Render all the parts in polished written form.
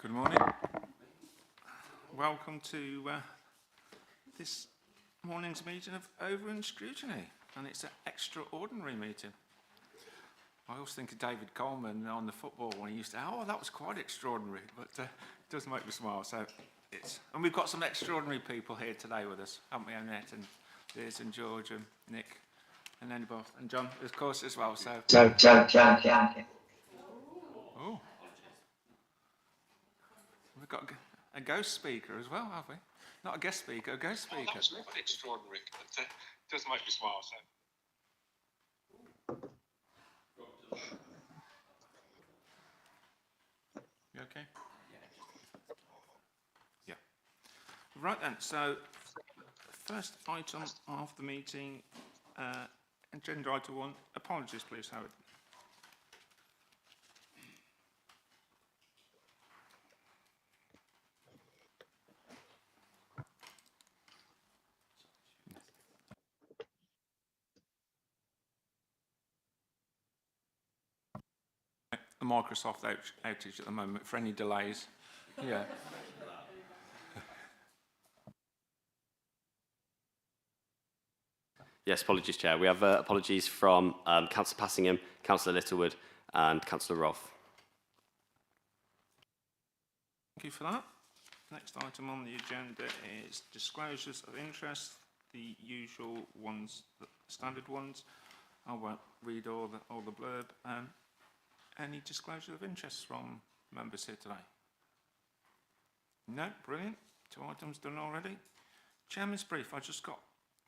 Good morning. Welcome to this morning's meeting of Over Scrutiny, and it's an extraordinary meeting. I always think of David Coleman on the football when he used to say, "Oh, that was quite extraordinary," but it does make me smile. So and we've got some extraordinary people here today with us, haven't we, Annette and Liz and George and Nick and Annabelle and John, of course, as well. So. Oh. We've got a ghost speaker as well, have we? Not a guest speaker, a ghost speaker. Oh, that was quite extraordinary. It does make me smile. So. You okay? Yeah. Right then, so first item of the meeting, agenda item 1. Apologies, please, Howard. The Microsoft outage at the moment for any delays. Yeah. Yes, apologies, Chair. We have apologies from Councillor Passingham, Councillor Littlewood and Councillor Roth. Thank you for that. Next item on the agenda is disclosures of interest, the usual ones, the standard ones. I won't read all the blurb. Any disclosure of interest from members here today? No, brilliant. 2 items done already. Chairman's brief. I just got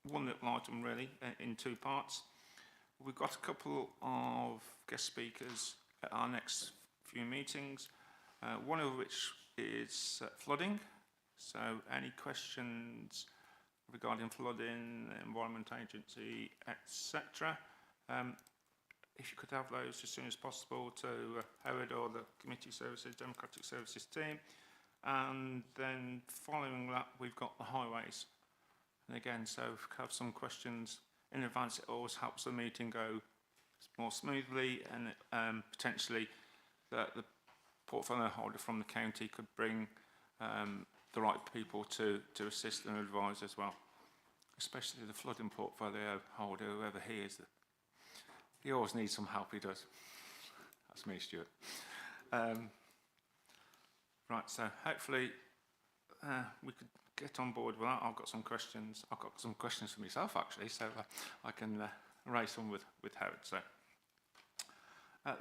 one little item really in 2 parts. We've got a couple of guest speakers at our next few meetings, one of which is flooding. So any questions regarding flooding, Environment Agency, etc. If you could have those as soon as possible to Howard or the Committee Services, Democratic Services team. And then following that, we've got the highways. And again, so if you have some questions in advance, it always helps the meeting go more smoothly, and potentially the portfolio holder from the county could bring the right people to assist and advise as well, especially the flooding portfolio holder, whoever he is. He always needs some help, he does. That's me, Stuart. Right, so hopefully we could get on board with that. I've got some questions. I've got some questions for myself, actually, so I can raise some with Howard. So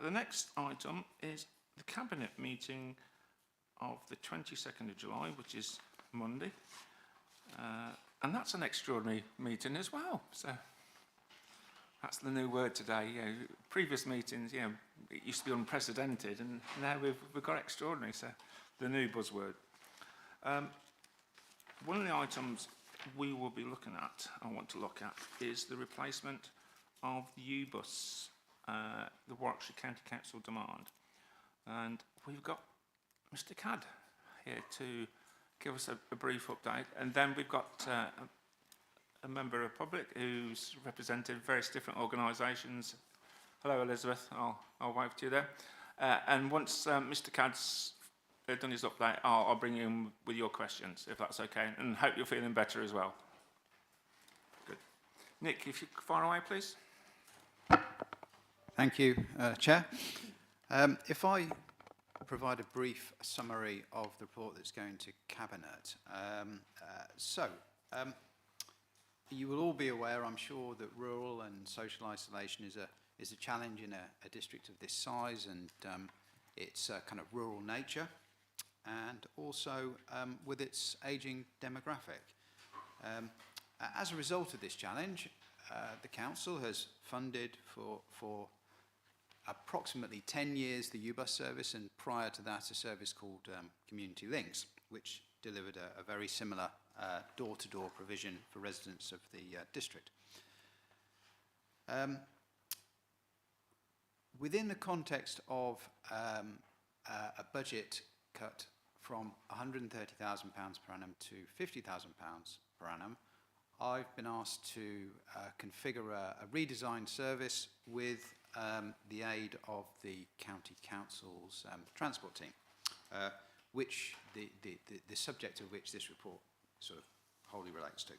the next item is the Cabinet meeting of the 22nd of July, which is Monday. And that's an extraordinary meeting as well. So that's the new word today. You know, previous meetings, you know, it used to be unprecedented, and now we've got extraordinary. So the new buzzword. One of the items we will be looking at, I want to look at, is the replacement of the U-bus, the Warwickshire County Council demand. And we've got Mr. Cadd here to give us a brief update. And then we've got a member of the public who's represented various different organisations. Hello, Elizabeth. I'll wave to you there. And once Mr. Cadd's done his update, I'll bring you in with your questions, if that's okay, and hope you're feeling better as well. Good. Nick, if you could fire away, please. Thank you, Chair. If I provide a brief summary of the report that's going to Cabinet. You will all be aware, I'm sure, that rural and social isolation is a challenge in a district of this size, and its kind of rural nature, and also with its ageing demographic. As a result of this challenge, the Council has funded for approximately 10 years the U-bus service, and prior to that a service called Community Links, which delivered a very similar door-to-door provision for residents of the district. Within the context of a budget cut from £130,000 per annum to £50,000 per annum, I've been asked to configure a redesigned service with the aid of the County Council's transport team. which the subject of which this report sort of wholly relates to.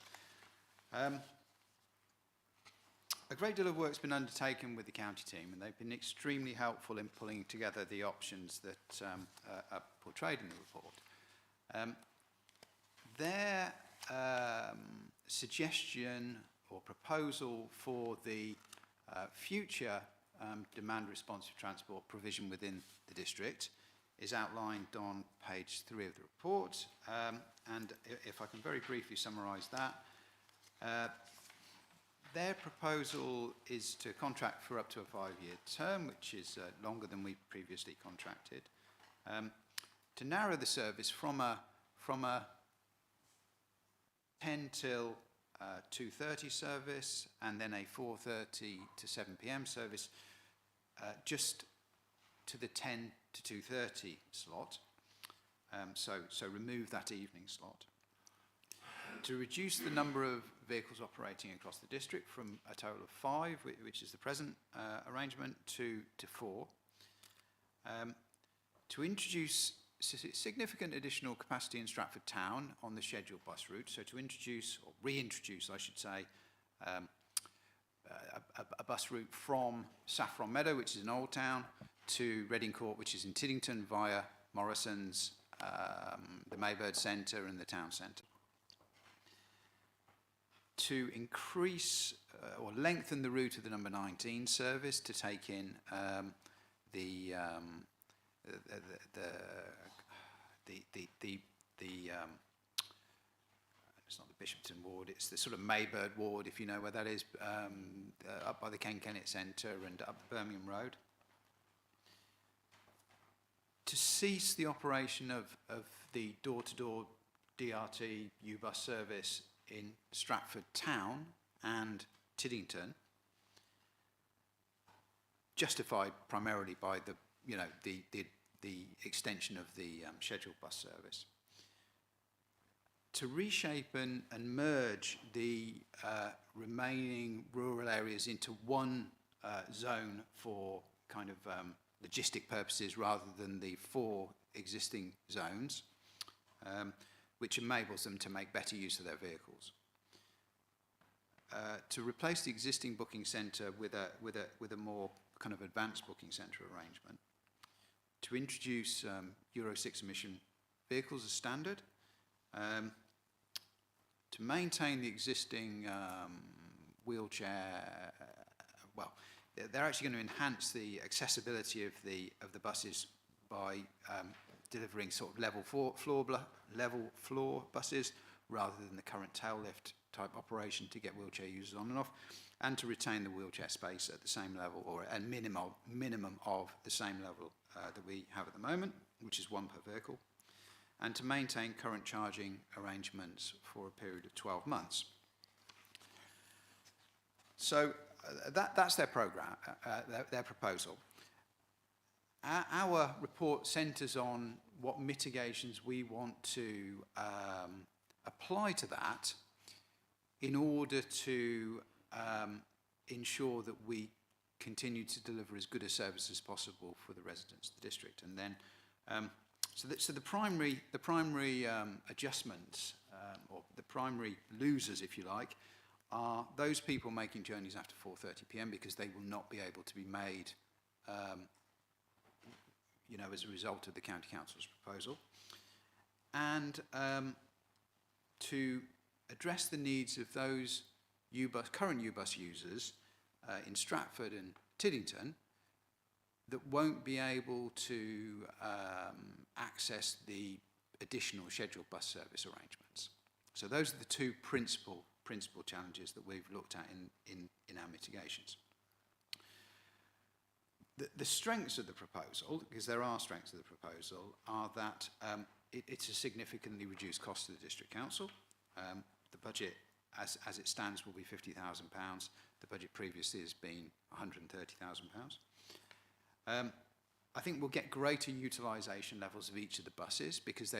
A great deal of work's been undertaken with the county team, and they've been extremely helpful in pulling together the options that are portrayed in the report. Their suggestion or proposal for the future demand responsive transport provision within the district is outlined on page 3 of the report, and if I can very briefly summarise that, their proposal is to contract for up to a 5-year term, which is longer than we previously contracted, to narrow the service from a 10 till 2:30 service and then a 4:30 to 7 p.m. service, just to the 10 to 2:30 slot. So remove that evening slot. To reduce the number of vehicles operating across the district from a total of 5, which is the present arrangement, to 4. To introduce significant additional capacity in Stratford town on the scheduled bus route, so to introduce, or reintroduce I should say, a bus route from Saffron Meadow, which is in Old Town, to Reading Court, which is in Tiddington, via Morrison's, the Maybird Centre and the Town Centre. To increase or lengthen the route of the number 19 service to take in it's not the Bishopton ward, it's the sort of Maybird ward, if you know where that is, up by the Ken Kennett Centre and up Birmingham Road. To cease the operation of the door-to-door DRT U-bus service in Stratford town and Tiddington, justified primarily by the extension of the scheduled bus service. To reshape and merge the remaining rural areas into one zone for kind of logistic purposes rather than the 4 existing zones, which enables them to make better use of their vehicles. To replace the existing booking centre with a more kind of advanced booking centre arrangement. To introduce Euro 6 emission vehicles as standard. To maintain the existing wheelchair, well, they're actually going to enhance the accessibility of the buses by delivering sort of level floor buses rather than the current tail lift type operation to get wheelchair users on and off, and to retain the wheelchair space at the same level, or a minimum of the same level that we have at the moment, which is 1 per vehicle, and to maintain current charging arrangements for a period of 12 months. So that's their program, their proposal. Our report centres on what mitigations we want to apply to that in order to ensure that we continue to deliver as good a service as possible for the residents of the district. And then, so the primary adjustments, or the primary losers, if you like, are those people making journeys after 4:30 p.m. because they will not be able to be made, as a result of the County Council's proposal. And to address the needs of those current U-bus users in Stratford and Tiddington that won't be able to access the additional scheduled bus service arrangements. So those are the 2 principal challenges that we've looked at in our mitigations. The strengths of the proposal, because there are strengths of the proposal, are that it's a significantly reduced cost to the District Council. The budget, as it stands, will be £50,000. The budget previously has been £130,000. I think we'll get greater utilisation levels of each of the buses because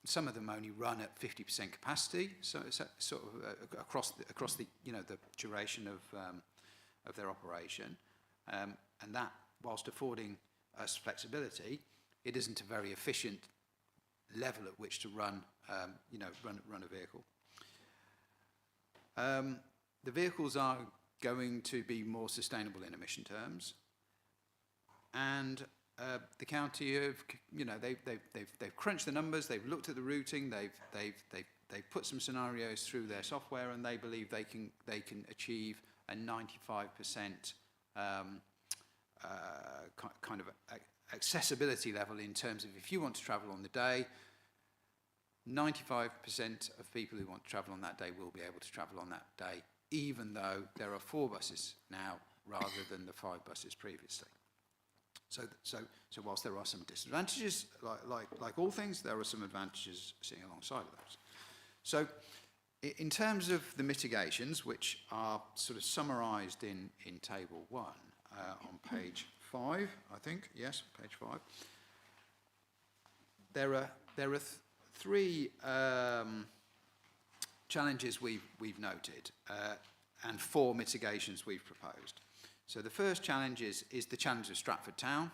some of them only run at 50% capacity, so it's sort of across the the duration of their operation, and that, whilst affording us flexibility, it isn't a very efficient level at which to run a vehicle. The vehicles are going to be more sustainable in emission terms, and the county have, they've crunched the numbers, they've looked at the routing, they've put some scenarios through their software, and they believe they can achieve a 95% kind of accessibility level in terms of if you want to travel on the day, 95% of people who want to travel on that day will be able to travel on that day, even though there are 4 buses now rather than the 5 buses previously. So whilst there are some disadvantages, like all things, there are some advantages sitting alongside of those. So in terms of the mitigations, which are sort of summarised in Table 1 on page 5, I think, yes, page 5, there are 3 challenges we've noted and 4 mitigations we've proposed. So the first challenge is the challenge of Stratford Town.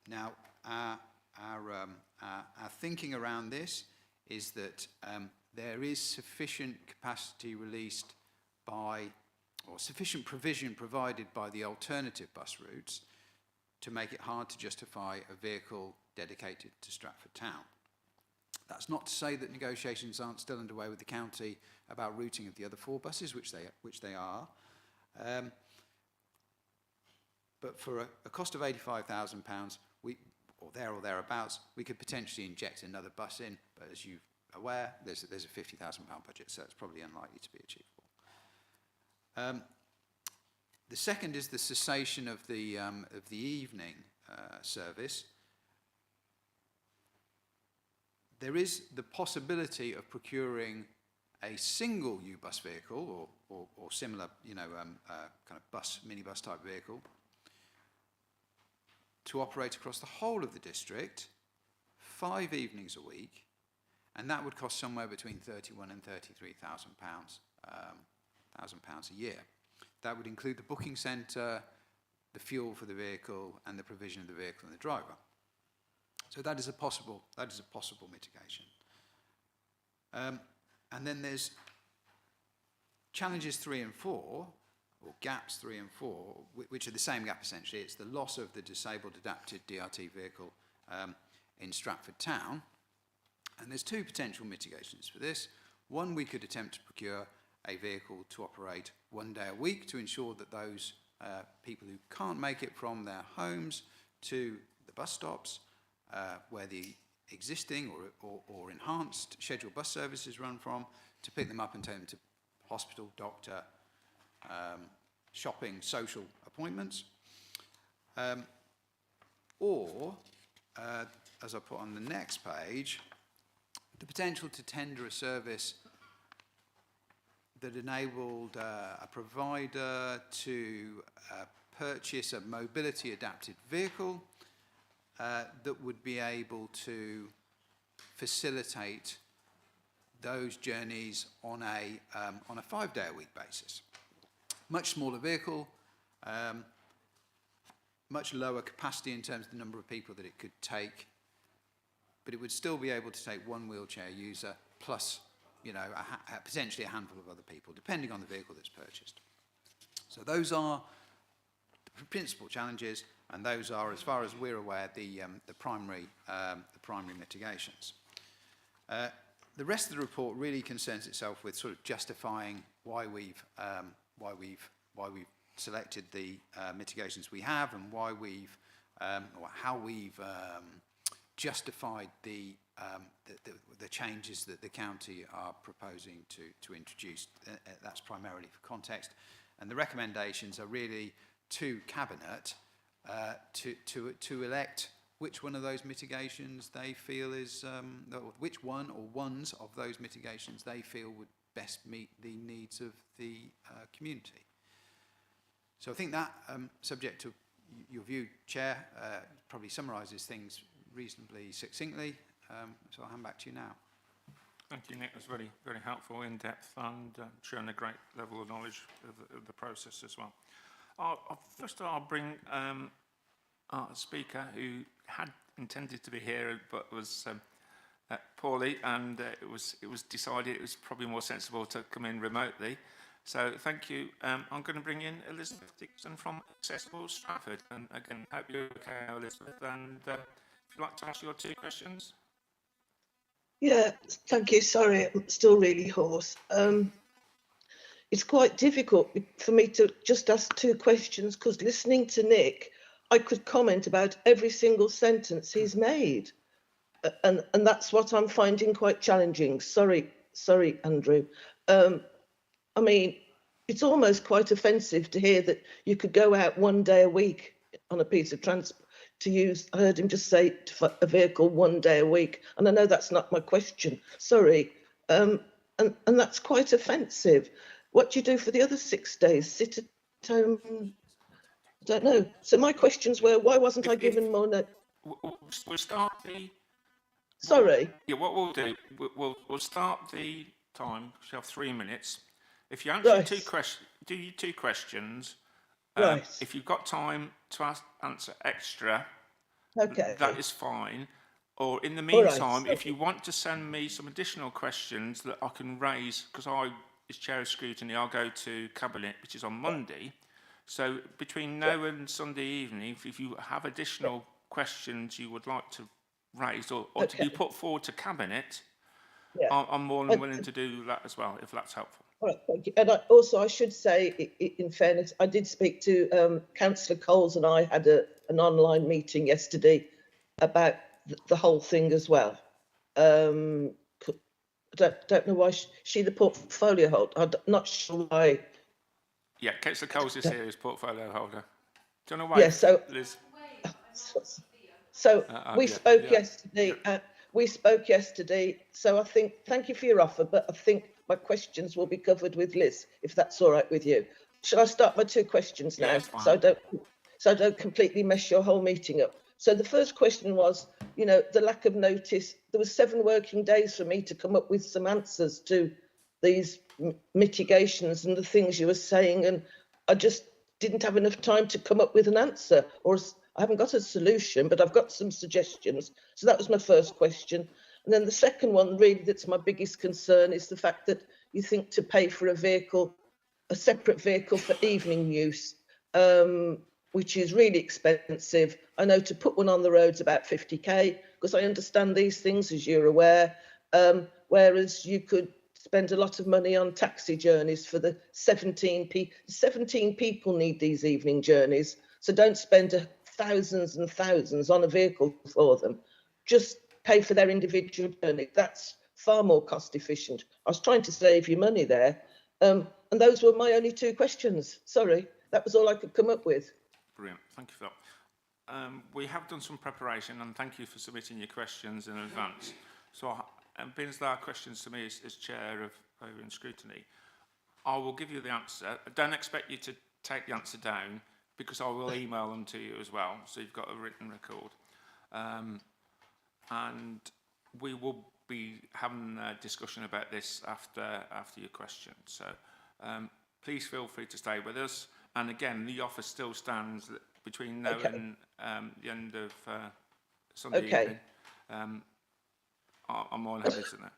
Now, our thinking around this is that there is sufficient capacity released by, or sufficient provision provided by the alternative bus routes to make it hard to justify a vehicle dedicated to Stratford Town. That's not to say that negotiations aren't still underway with the county about routing of the other 4 buses, which they are. But for a cost of £85,000, or thereabouts, we could potentially inject another bus in. But as you're aware, there's a £50,000 budget, so it's probably unlikely to be achievable. The second is the cessation of the evening service. There is the possibility of procuring a single U-bus vehicle or similar, kind of minibus type vehicle to operate across the whole of the district 5 evenings a week, and that would cost somewhere between £31,000 and £33,000 a year. That would include the booking centre, the fuel for the vehicle, and the provision of the vehicle and the driver. So that is a possible mitigation. And then there's challenges 3 and 4, or gaps 3 and 4, which are the same gap essentially. It's the loss of the disabled adapted DRT vehicle in Stratford Town. And there's 2 potential mitigations for this. One, we could attempt to procure a vehicle to operate 1 day a week to ensure that those people who can't make it from their homes to the bus stops, where the existing or enhanced scheduled bus services run from, to pick them up and take them to hospital, doctor, shopping, social appointments. Or, as I put on the next page, the potential to tender a service that enabled a provider to purchase a mobility adapted vehicle that would be able to facilitate those journeys on a 5-day-a-week basis. Much smaller vehicle, much lower capacity in terms of the number of people that it could take, but it would still be able to take 1 wheelchair user plus, potentially a handful of other people, depending on the vehicle that's purchased. So those are the principal challenges, and those are, as far as we're aware, the primary mitigations. The rest of the report really concerns itself with sort of justifying why we've selected the mitigations we have, and why we've or how we've justified the changes that the county are proposing to introduce. That's primarily for context, and the recommendations are really to Cabinet to elect which one of those mitigations they feel is, which one or ones of those mitigations they feel would best meet the needs of the community. So I think that, subject to your view, Chair, probably summarises things reasonably succinctly. So I'll hand back to you now. Thank you, Nick. It was very, very helpful, in-depth, and shown a great level of knowledge of the process as well. First I'll bring our speaker, who had intended to be here but was poorly, and it was decided it was probably more sensible to come in remotely. So thank you. I'm going to bring in Elizabeth Dixon from Accessible Stratford. And again, hope you're okay, Elizabeth. And if you'd like to ask your 2 questions. Yeah, thank you. Sorry, I'm still really hoarse. It's quite difficult for me to just ask 2 questions because listening to Nick, I could comment about every single sentence he's made. And that's what I'm finding quite challenging. Sorry, Andrew. I mean, it's almost quite offensive to hear that you could go out 1 day a week on a piece of transport to use. I heard him just say a vehicle 1 day a week, and I know that's not my question. Sorry, and that's quite offensive. What do you do for the other 6 days? Sit at home? I don't know. So my questions were, why wasn't I given more? We'll start the. Sorry. Yeah, what we'll do, we'll start the time. We have 3 minutes. If you answer Right. 2 questions, do your 2 questions. Right. If you've got time to answer extra, Okay. that is fine. Or in the All right, meantime, sorry. if you want to send me some additional questions that I can raise, because I, as Chair of Scrutiny, I'll go to Cabinet, which is on Monday. So between now and Sunday evening, if you have additional questions you would like to raise or to be put forward to Cabinet, Yeah. I'm more than willing to do that as well, if that's helpful. All right, thank you. And I should say, in fairness, I did speak to Councillor Coles, and I had an online meeting yesterday about the whole thing as well. I don't know why she the portfolio holder. I'm not sure why. Yeah, Councillor Coles is here as portfolio holder. Do you know why, Yeah, so Liz? So we yeah, spoke yeah, yesterday. We spoke yesterday. So I think, thank you for your offer, but I think my questions will be covered with Liz, if that's all right with you. Shall I start my 2 questions now, Yeah, it's fine. so I don't completely mess your whole meeting up? So the first question was, you know, the lack of notice. There was 7 working days for me to come up with some answers to these mitigations and the things you were saying, and I just didn't have enough time to come up with an answer, or I haven't got a solution, but I've got some suggestions. So that was my first question. And then the second one, really, that's my biggest concern, is the fact that you think to pay for a vehicle, a separate vehicle for evening use, which is really expensive. I know to put one on the road's about 50k, because I understand these things, as you're aware, whereas you could spend a lot of money on taxi journeys for the 17 people. 17 people need these evening journeys, so don't spend thousands and thousands on a vehicle for them. Just pay for their individual journey. That's far more cost efficient. I was trying to save you money there. And those were my only 2 questions. Sorry, that was all I could come up with. Brilliant, thank you for that. We have done some preparation, and thank you for submitting your questions in advance. So, being as there are questions to me as Chair of Over in Scrutiny, I will give you the answer. I don't expect you to take the answer down, because I will email them to you as well, so you've got a written record. And we will be having a discussion about this after your questions. So please feel free to stay with us. And again, the offer still stands that between now and the end of Sunday evening. I'm more than happy to know.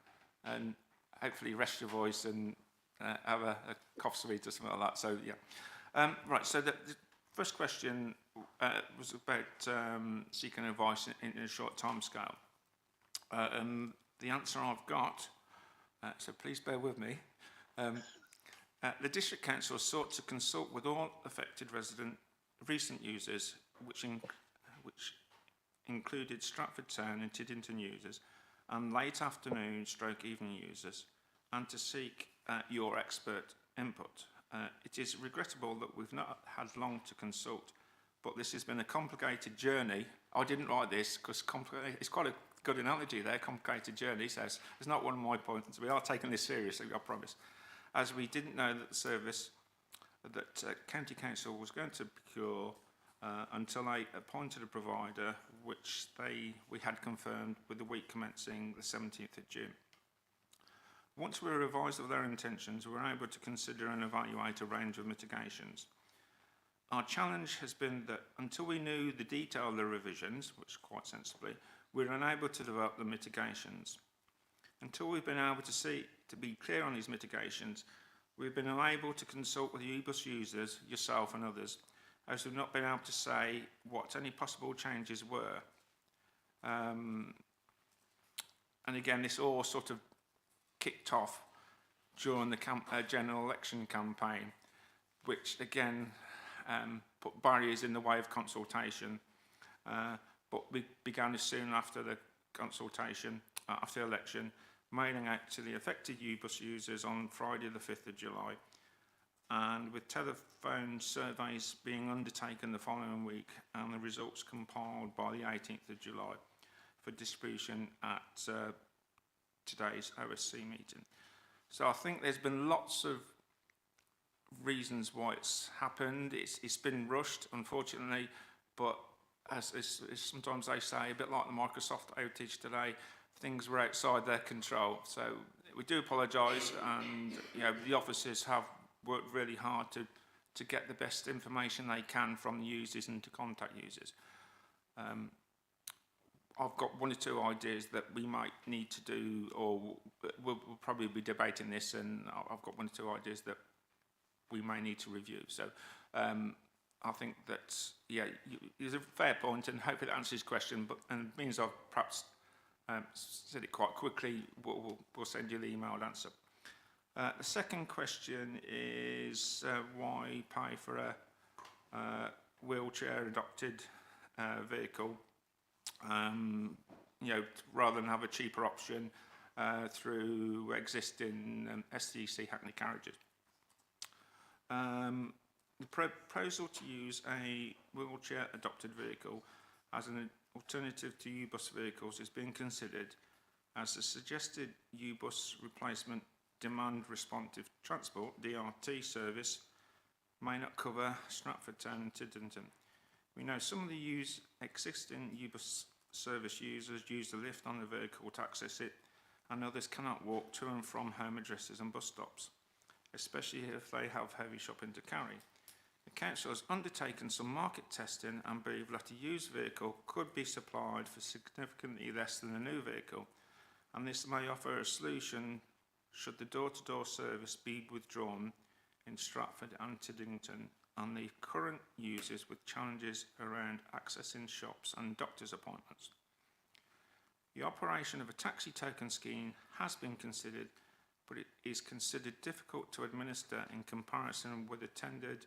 And hopefully rest your voice and have a cough sweet or something like that. So yeah. Right, so the first question was about seeking advice in a short time scale. The answer I've got, so please bear with me. The District Council sought to consult with all affected recent users, which included Stratford Town and Tiddington users, and late afternoon / evening users, and to seek your expert input. It is regrettable that we've not had long to consult, but this has been a complicated journey. I didn't write this because it's quite a good analogy there, complicated journey. So it's not one of my points. We are taking this seriously, I promise. As we didn't know that the service that County Council was going to procure until they appointed a provider, which we had confirmed with the week commencing the 17th of June. Once we were advised of their intentions, we were able to consider and evaluate a range of mitigations. Our challenge has been that until we knew the detail of the revisions, which quite sensibly, we were unable to develop the mitigations. Until we've been able to be clear on these mitigations, we've been unable to consult with the Ubus users, yourself and others, as we've not been able to say what any possible changes were. And again, this all sort of kicked off during the general election campaign, which again put barriers in the way of consultation. But we began as soon after the consultation, after the election, mailing out to the affected Ubus users on Friday the 5th of July, and with telephone surveys being undertaken the following week and the results compiled by the 18th of July for distribution at today's OSC meeting. So I think there's been lots of reasons why it's happened. It's been rushed, unfortunately, but as sometimes they say, a bit like the Microsoft outage today, things were outside their control. So we do apologise, and the officers have worked really hard to get the best information they can from the users and to contact users. I've got one or two ideas that we might need to do, or we'll probably be debating this, and I've got one or two ideas that we may need to review. So I think that, it's a fair point, and hopefully that answers his question, and it means I've perhaps said it quite quickly. We'll send you the emailed answer. The second question is why pay for a wheelchair adopted vehicle, rather than have a cheaper option through existing SDC Hackney carriages. The proposal to use a wheelchair adopted vehicle as an alternative to U-bus vehicles is being considered, as the suggested U-bus replacement demand responsive transport (DRT) service may not cover Stratford Town to Dundon. We know some of the existing U-bus service users use the lift on the vehicle to access it, and others cannot walk to and from home addresses and bus stops, especially if they have heavy shopping to carry. The council has undertaken some market testing and believe that a used vehicle could be supplied for significantly less than a new vehicle, and this may offer a solution should the door-to-door service be withdrawn in Stratford and Tiddington, and the current users with challenges around accessing shops and doctor's appointments. The operation of a taxi token scheme has been considered, but it is considered difficult to administer in comparison with a tendered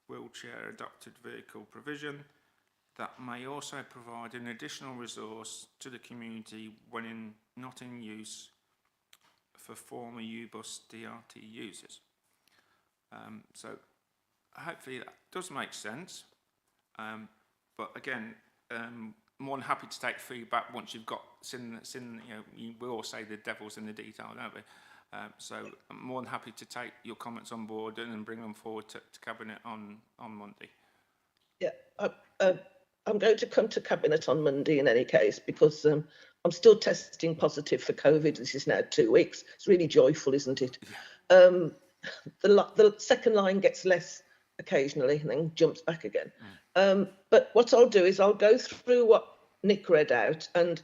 wheelchair adopted vehicle provision that may also provide an additional resource to the community when not in use for former U-bus DRT users. So hopefully that does make sense, but again, more than happy to take feedback once you've got we all say the devil's in the detail, don't we? So I'm more than happy to take your comments on board and bring them forward to Cabinet on Monday. Yeah, I'm going to come to Cabinet on Monday in any case, because I'm still testing positive for COVID. This is now 2 weeks. It's really joyful, isn't it? Yeah. The second line gets less occasionally and then jumps back again. But what I'll do is I'll go through what Nick read out, and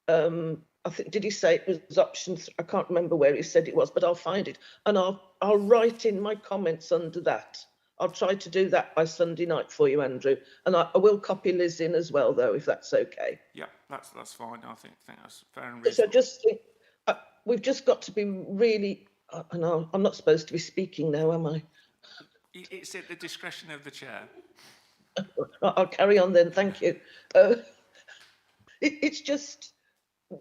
I think, did he say it was options? I can't remember where he said it was, but I'll find it, and I'll write in my comments under that. I'll try to do that by Sunday night for you, Andrew, and I will copy Liz in as well, though, if that's okay. Yeah, that's fine. I think that's fair and reasonable. So just think, we've just got to be really. And I'm not supposed to be speaking now, am I? It's at the discretion of the chair. I'll carry on then. Thank you. It's just,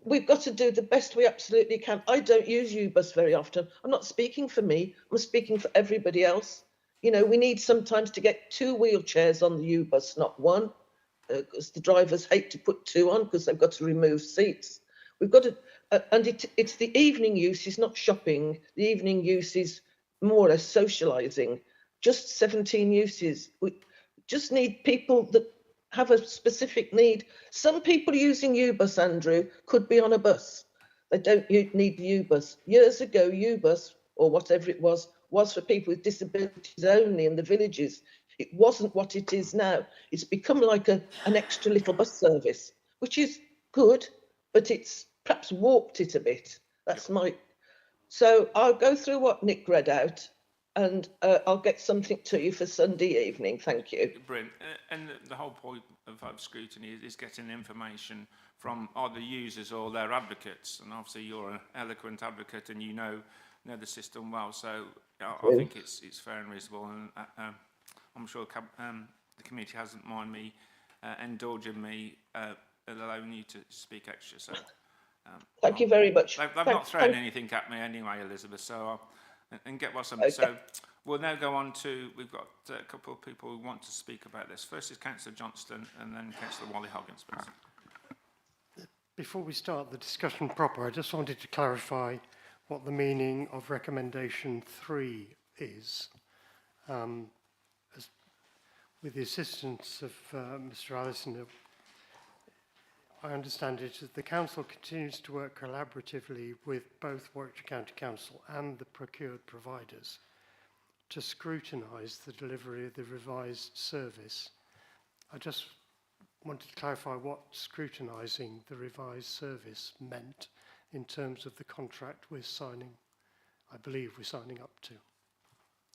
we've got to do the best we absolutely can. I don't use U-bus very often. I'm not speaking for me. I'm speaking for everybody else. We need sometimes to get 2 wheelchairs on the U-bus, not 1, because the drivers hate to put 2 on because they've got to remove seats. We've got to, and it's the evening use is not shopping. The evening use is more or less socialising. Just 17 uses. We just need people that have a specific need. Some people using U-bus, Andrew, could be on a bus. They don't need the U-bus. Years ago, U-bus, or whatever it was for people with disabilities only in the villages. It wasn't what it is now. It's become like an extra little bus service, which is good, but it's perhaps warped it a bit. That's my... So I'll go through what Nick read out, and I'll get something to you for Sunday evening. Thank you. Brilliant. And the whole point of scrutiny is getting information from either users or their advocates. And obviously you're an eloquent advocate and you know the system well. So I think it's fair and reasonable. And I'm sure the committee hasn't mind me indulging me, allowing you to speak extra. So thank you very much. They've not thrown anything at me anyway, Elizabeth. So and get what's okay. So we'll now go on to, we've got a couple of people who want to speak about this. First is Councillor Johnston and then Councillor Wally-Hoggins, please. Before we start the discussion proper, I just wanted to clarify what the meaning of recommendation 3 is. With the assistance of Mr Allison, I understand it that the Council continues to work collaboratively with both Warwickshire County Council and the procured providers to scrutinise the delivery of the revised service. I just wanted to clarify what scrutinising the revised service meant in terms of the contract we're signing, I believe we're signing up to.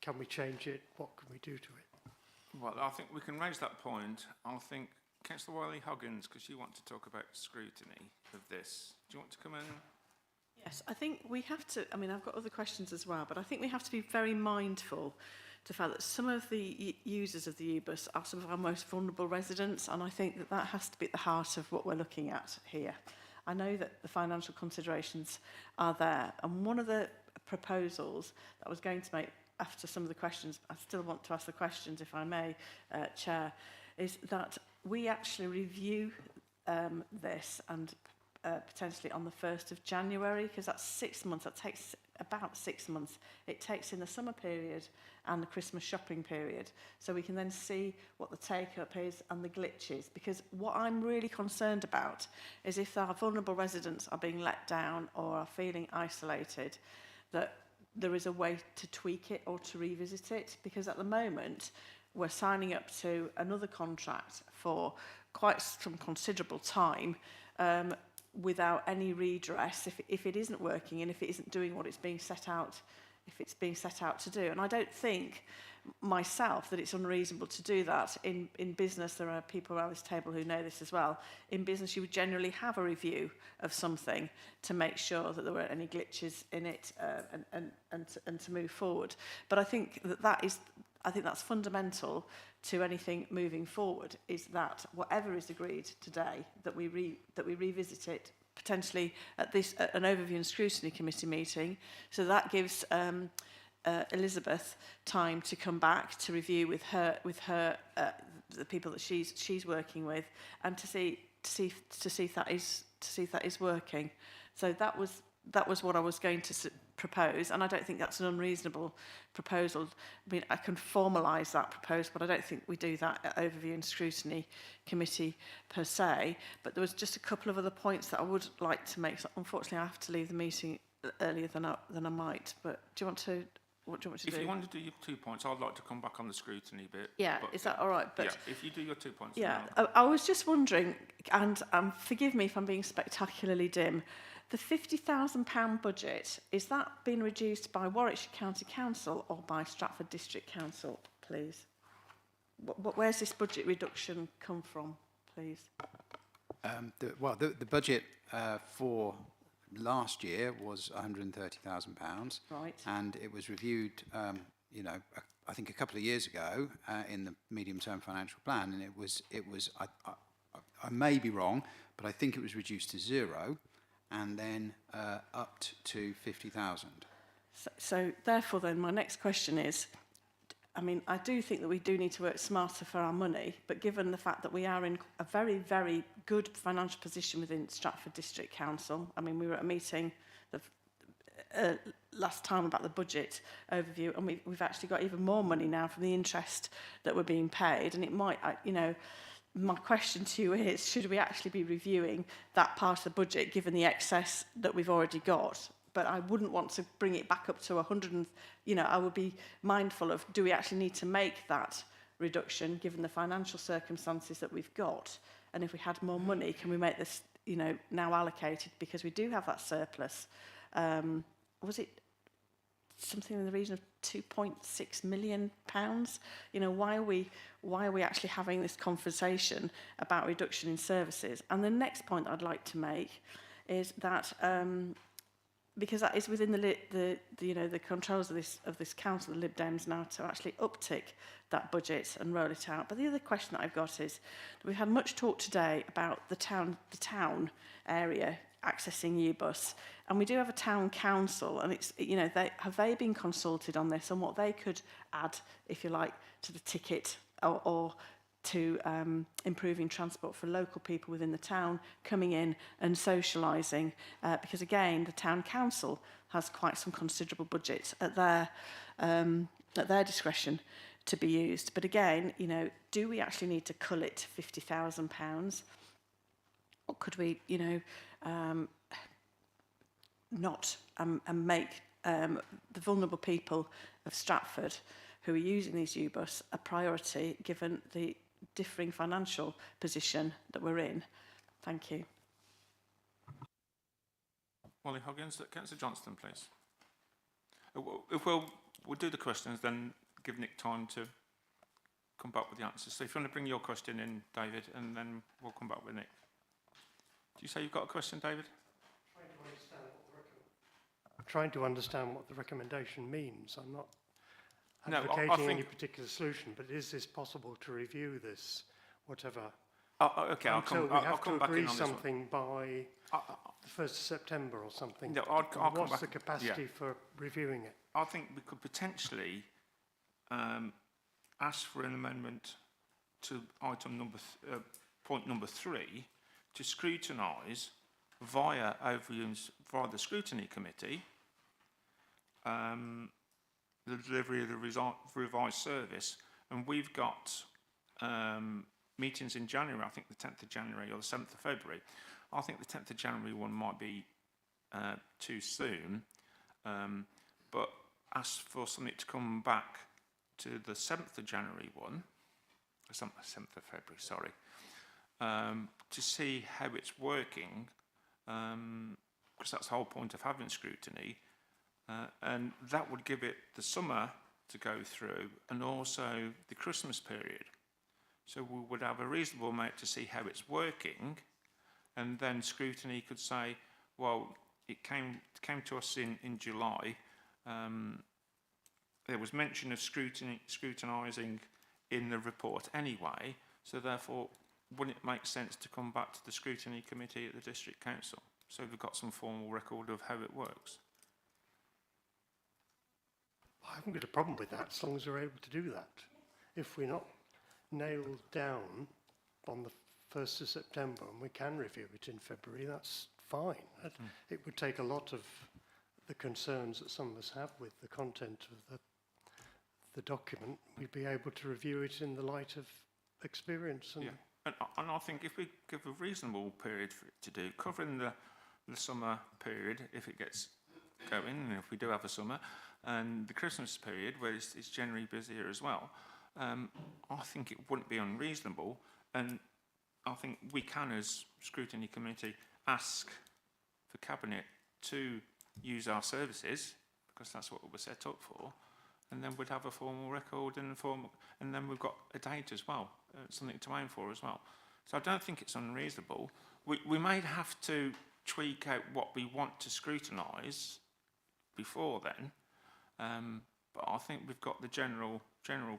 Can we change it? What can we do to it? Well, I think we can raise that point. I think Councillor Wiley-Hoggins, because you want to talk about scrutiny of this. Do you want to come in? Yes, I think we have to, I mean, I've got other questions as well, but I think we have to be very mindful to the fact that some of the users of the U-bus are some of our most vulnerable residents, and I think that that has to be at the heart of what we're looking at here. I know that the financial considerations are there, and one of the proposals that I was going to make after some of the questions, I still want to ask the questions if I may, Chair, is that we actually review this and potentially on the 1st of January, because that's 6 months, that takes about 6 months. It takes in the summer period and the Christmas shopping period. So we can then see what the take-up is and the glitches. Because what I'm really concerned about is if our vulnerable residents are being let down or are feeling isolated, that there is a way to tweak it or to revisit it. Because at the moment, we're signing up to another contract for quite some considerable time without any redress if it isn't working and if it isn't doing what it's being set out, if it's being set out to do. And I don't think myself that it's unreasonable to do that. In business, there are people around this table who know this as well. In business, you would generally have a review of something to make sure that there weren't any glitches in it and to move forward. But I think that's fundamental to anything moving forward, is that whatever is agreed today, that we revisit it potentially at an overview and scrutiny committee meeting. So that gives Elizabeth time to come back to review with her the people that she's working with, and to see if that is working. So that was what I was going to propose, and I don't think that's an unreasonable proposal. I mean, I can formalise that proposal, but I don't think we do that at Overview and Scrutiny Committee per se. But there was just a couple of other points that I would like to make. So unfortunately, I have to leave the meeting earlier than I might. But do you want to? What do you want to do? If you want to do your 2 points, I'd like to come back on the scrutiny bit. Yeah, is that all right? But yeah, if you do your 2 points. Yeah, I was just wondering, and forgive me if I'm being spectacularly dim, the £50,000 budget, is that being reduced by Warwickshire County Council or by Stratford District Council, please? Where's this budget reduction come from, please? The budget for last year was £130,000, right, and it was reviewed, I think a couple of years ago in the medium-term financial plan, and it was. I may be wrong, but I think it was reduced to 0, and then upped to 50,000. So therefore, then my next question is, I mean, I do think that we do need to work smarter for our money, but given the fact that we are in a very, very good financial position within Stratford District Council, I mean, we were at a meeting last time about the budget overview, and we've actually got even more money now from the interest that we're being paid, and it might, my question to you is, should we actually be reviewing that part of the budget given the excess that we've already got? But I wouldn't want to bring it back up to 100 and, I would be mindful of, do we actually need to make that reduction given the financial circumstances that we've got? And if we had more money, can we make this, you know, now allocated, because we do have that surplus? Was it something in the region of £2.6 million? You know, why are we actually having this conversation about reduction in services? And the next point I'd like to make is that because that is within the you know, the controls of this council, the Lib Dems, now to actually uptick that budget and roll it out. But the other question that I've got is that we've had much talk today about the town area accessing U-Bus, and we do have a town council, and it's, you know, have they been consulted on this and what they could add, if you like, to the ticket or to improving transport for local people within the town coming in and socialising, because again the town council has quite some considerable budget at their discretion to be used. But again, you know, do we actually need to cull it £50,000, or could we, you know, not and make the vulnerable people of Stratford who are using these U-Bus a priority given the differing financial position that we're in? Thank you. Wally Hoggins, Councillor Johnston, please. If we'll do the questions, then give Nick time to come back with the answers. So if you want to bring your question in, David, and then we'll come back with Nick. Do you say you've got a question, David? I'm trying to understand what the recommendation means. I'm not No, advocating any particular solution, but is this possible to review this, whatever? Okay, I'll come back in on this one. We have to agree something by the 1st of September or something. No, I'll come What's back. the capacity for reviewing it? I think we could potentially ask for an amendment to item point number 3 to scrutinise via the Scrutiny Committee the delivery of the revised service. And we've got meetings in January, I think the 10th of January or the 7th of February. I think the 10th of January one might be too soon, but ask for something to come back to the 7th of January one, 7th of February, sorry, to see how it's working, because that's the whole point of having scrutiny, and that would give it the summer to go through and also the Christmas period. So we would have a reasonable amount to see how it's working, and then scrutiny could say, well, it came to us in July. There was mention of scrutinising in the report anyway, so therefore wouldn't it make sense to come back to the Scrutiny Committee at the District Council so we've got some formal record of how it works? I haven't got a problem with that as long as we're able to do that. If we're not nailed down on the 1st of September and we can review it in February, that's fine. It would take a lot of the concerns that some of us have with the content of the document. We'd be able to review it in the light of experience. And and I think if we give a reasonable period for it to do, covering the summer period, if it gets going, and if we do have a summer, and the Christmas period, where it's generally busier as well, I think it wouldn't be unreasonable, and I think we can, as Scrutiny Committee, ask for Cabinet to use our services, because that's what we were set up for, and then we'd have a formal record and then we've got a date as well, something to aim for as well. So I don't think it's unreasonable. We may have to tweak out what we want to scrutinise before then, but I think we've got the general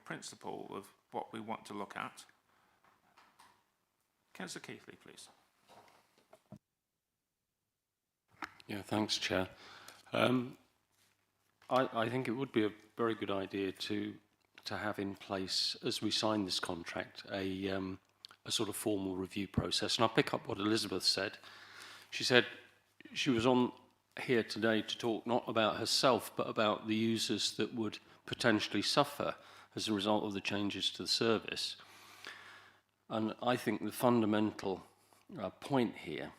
principle of what we want to look at. Councillor Keithley, please. Yeah, thanks, Chair. I think it would be a very good idea to have in place, as we sign this contract, a sort of formal review process. And I'll pick up what Elizabeth said. She said she was on here today to talk not about herself, but about the users that would potentially suffer as a result of the changes to the service. And I think the fundamental point here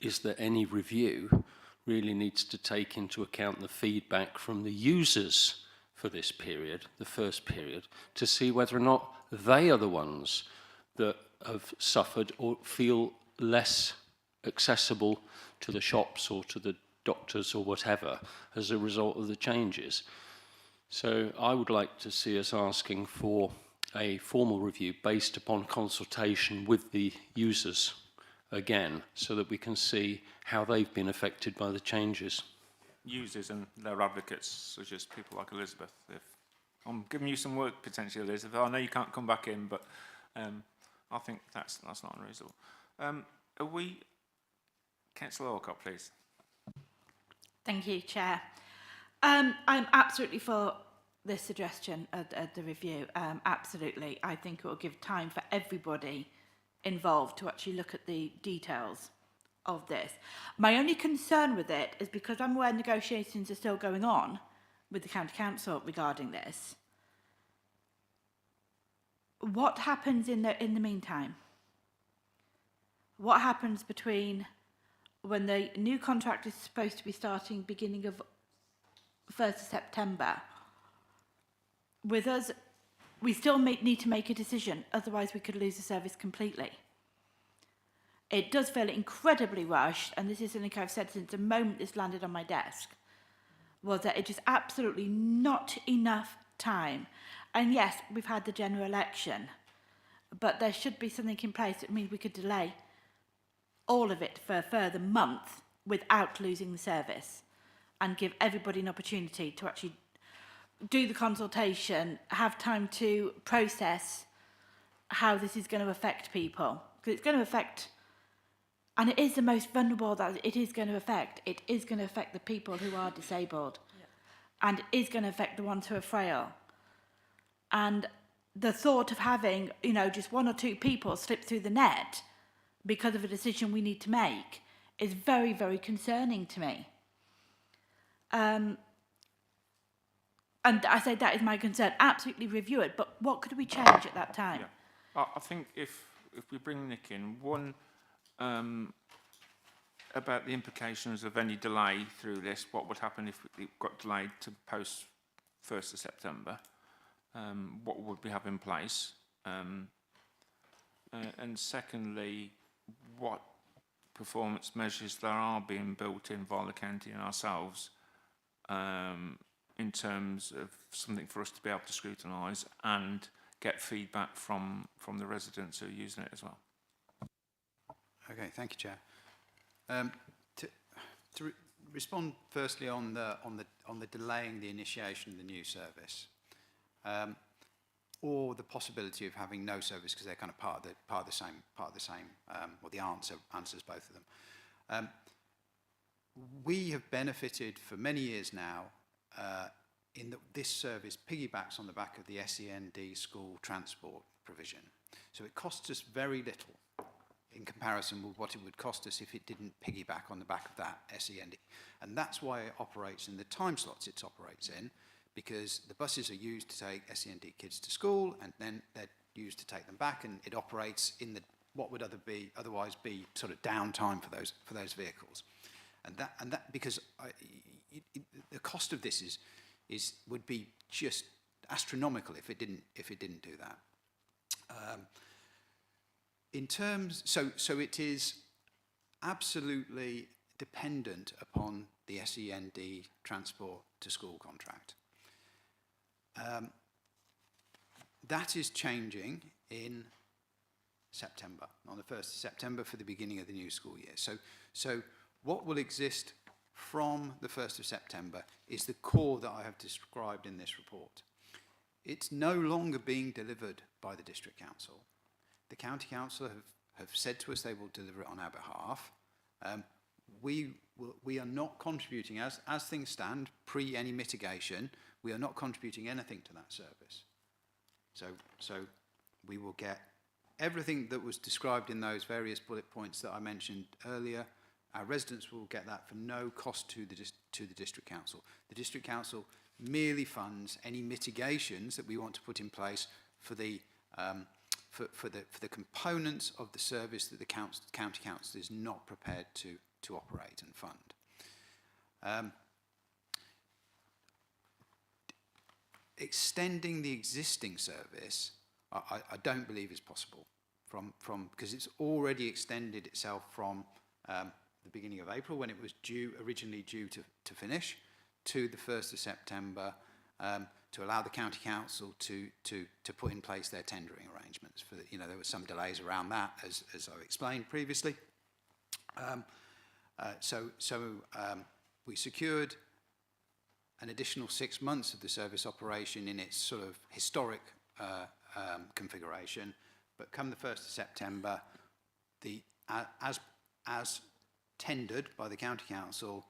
is that any review really needs to take into account the feedback from the users for this period, the first period, to see whether or not they are the ones that have suffered or feel less accessible to the shops or to the doctors or whatever as a result of the changes. So I would like to see us asking for a formal review based upon consultation with the users again, so that we can see how they've been affected by the changes. Users and their advocates, such as people like Elizabeth. If I'm giving you some work potentially, Elizabeth. I know you can't come back in, but I think that's not unreasonable. Are we, Councillor Orcott, please? Thank you, Chair. I'm absolutely for this suggestion at the review. Absolutely. I think it will give time for everybody involved to actually look at the details of this. My only concern with it is because I'm aware negotiations are still going on with the County Council regarding this. What happens in the meantime? What happens between when the new contract is supposed to be starting beginning of 1st of September? With us, we still need to make a decision, otherwise we could lose the service completely. It does feel incredibly rushed, and this is something I've said since the moment this landed on my desk, was that it is absolutely not enough time. And yes, we've had the general election, but there should be something in place that means we could delay all of it for a further month without losing the service, and give everybody an opportunity to actually do the consultation, have time to process how this is going to affect people. Because it's going to affect, and it is the most vulnerable that it is going to affect. It is going to affect the people who are disabled. Yep. And it is going to affect the ones who are frail. And the thought of having, just one or two people slip through the net because of a decision we need to make is very, very concerning to me. And I say that is my concern. Absolutely review it, but what could we change at that time? Yeah. I think if we bring Nick in, one, about the implications of any delay through this, what would happen if it got delayed to post 1st of September? What would we have in place? And secondly, what performance measures there are being built in via the county and ourselves in terms of something for us to be able to scrutinise and get feedback from the residents who are using it as well. Okay, thank you, Chair. To respond firstly on the delaying the initiation of the new service, or the possibility of having no service because they're kind of part of the same, or the answers both of them. We have benefited for many years now in that this service piggybacks on the back of the SEND school transport provision. So it costs us very little in comparison with what it would cost us if it didn't piggyback on the back of that SEND. And that's why it operates in the time slots it operates in, because the buses are used to take SEND kids to school, and then they're used to take them back, and it operates in the what would otherwise be sort of downtime for those vehicles. And that because the cost of this would be just astronomical if it didn't do that. So it is absolutely dependent upon the SEND transport to school contract. That is changing in September, on the 1st of September for the beginning of the new school year. So what will exist from the 1st of September is the core that I have described in this report. It's no longer being delivered by the District Council. The County Council have said to us they will deliver it on our behalf. We are not contributing, as things stand, pre any mitigation, we are not contributing anything to that service. So we will get everything that was described in those various bullet points that I mentioned earlier. Our residents will get that for no cost to the District Council. The District Council merely funds any mitigations that we want to put in place for the components of the service that the County Council is not prepared to operate and fund. extending the existing service, I don't believe is possible because it's already extended itself from the beginning of April, when it was originally due to finish, to the 1st of September, to allow the county council to put in place their tendering arrangements. There were some delays around that, as I explained previously. We secured an additional 6 months of the service operation in its sort of historic configuration, but come the 1st of September, as tendered by the county council,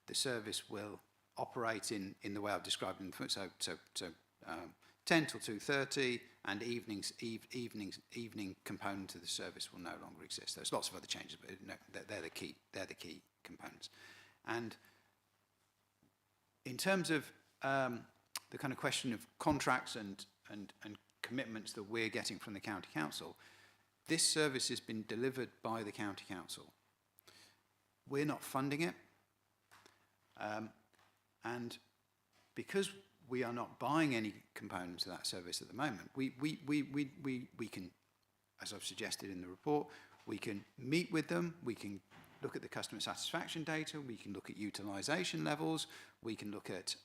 the service will operate in the way I've described in the so 10 till 2:30, and evening component of the service will no longer exist. There's lots of other changes, but they're the key components. And in terms of the kind of question of contracts and commitments that we're getting from the county council, this service has been delivered by the county council. We're not funding it, and because we are not buying any components of that service at the moment, we can, as I've suggested in the report, we can meet with them, we can look at the customer satisfaction data, we can look at utilisation levels, we can look at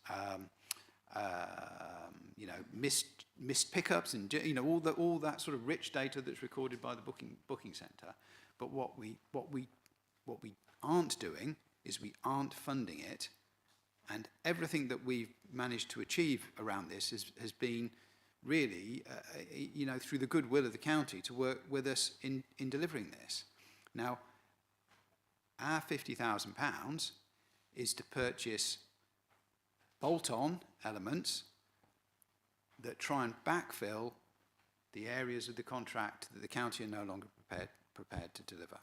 missed pickups, and all that sort of rich data that's recorded by the booking centre. But what we aren't doing is we aren't funding it, and everything that we've managed to achieve around this has been really through the goodwill of the county to work with us in delivering this. Now, our £50,000 is to purchase bolt-on elements that try and backfill the areas of the contract that the county are no longer prepared to deliver.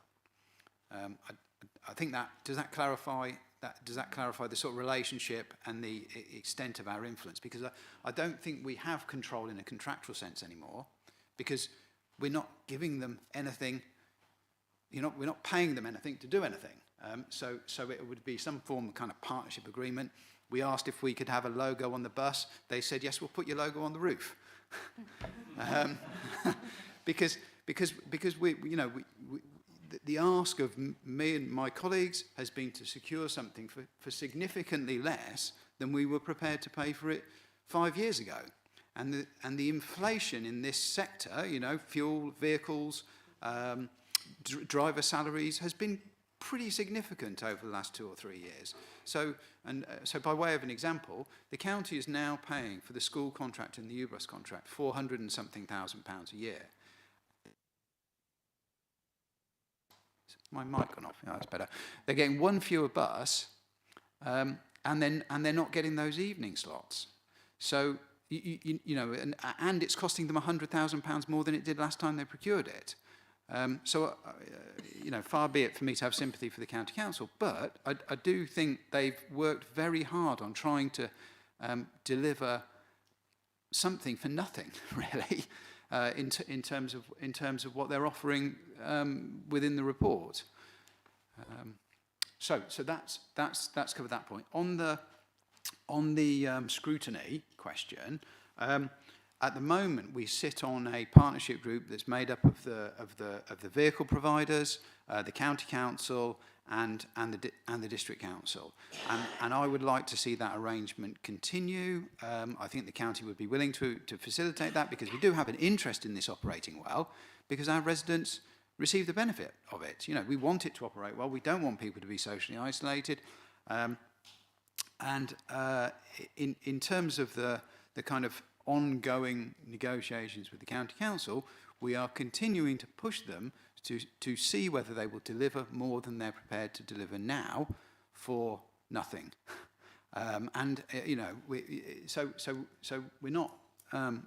I think does that clarify the sort of relationship and the extent of our influence? Because I don't think we have control in a contractual sense anymore, because we're not giving them anything. We're not paying them anything to do anything. So it would be some form of kind of partnership agreement. We asked if we could have a logo on the bus. They said, yes, we'll put your logo on the roof. Because the ask of me and my colleagues has been to secure something for significantly less than we were prepared to pay for it 5 years ago. And the inflation in this sector, fuel, vehicles, driver salaries, has been pretty significant over the last 2 or 3 years. So by way of an example, the county is now paying for the school contract and the UBUS contract £400,000 and something a year. My mic gone off. Yeah, that's better. They're getting one fewer bus, and they're not getting those evening slots. So and it's costing them £100,000 more than it did last time they procured it. Far be it for me to have sympathy for the county council, but I do think they've worked very hard on trying to deliver something for nothing, really, in terms of what they're offering within the report. So that's covered that point. On the scrutiny question. At the moment, we sit on a partnership group that's made up of the vehicle providers, the county council, and the district council, and I would like to see that arrangement continue. I think the county would be willing to facilitate that, because we do have an interest in this operating well, because our residents receive the benefit of it. We want it to operate well. We don't want people to be socially isolated. And in terms of the kind of ongoing negotiations with the county council, we are continuing to push them to see whether they will deliver more than they're prepared to deliver now for nothing. So we're not, I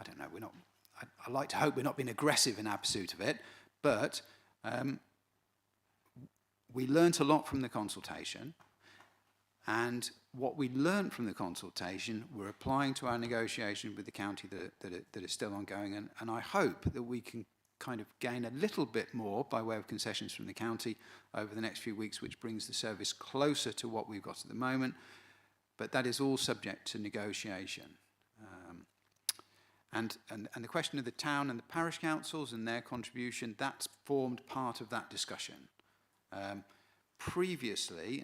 don't know, we're not. I like to hope we're not being aggressive in our pursuit of it, but we learnt a lot from the consultation. And what we learned from the consultation, we're applying to our negotiation with the county that is still ongoing. And I hope that we can kind of gain a little bit more by way of concessions from the county over the next few weeks, which brings the service closer to what we've got at the moment. But that is all subject to negotiation. And the question of the town and the parish councils and their contribution, that's formed part of that discussion. Previously,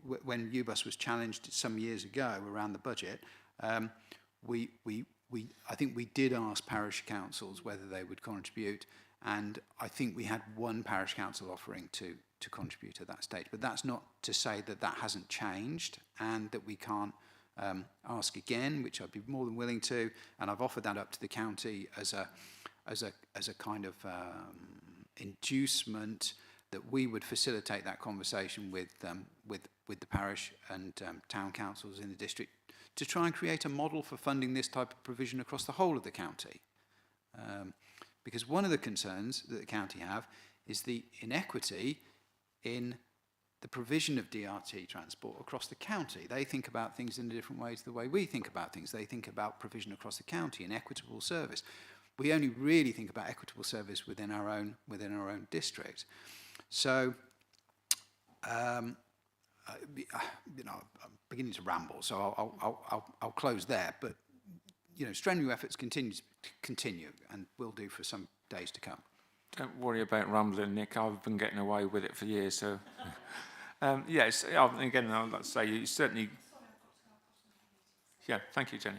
when UBUS was challenged some years ago around the budget, I think we did ask parish councils whether they would contribute, and I think we had one parish council offering to contribute at that stage. But that's not to say that that hasn't changed and that we can't ask again, which I'd be more than willing to, and I've offered that up to the county as a kind of inducement that we would facilitate that conversation with the parish and town councils in the district to try and create a model for funding this type of provision across the whole of the county. Because one of the concerns that the county have is the inequity in the provision of DRT transport across the county. They think about things in different ways the way we think about things. They think about provision across the county and equitable service. We only really think about equitable service within our own district. So, I'm beginning to ramble, so I'll close there. But strenuous efforts continue, and will do for some days to come. Don't worry about rambling, Nick. I've been getting away with it for years. So, yes. Again, I'd like to say you certainly. Yeah. Thank you, Jenny.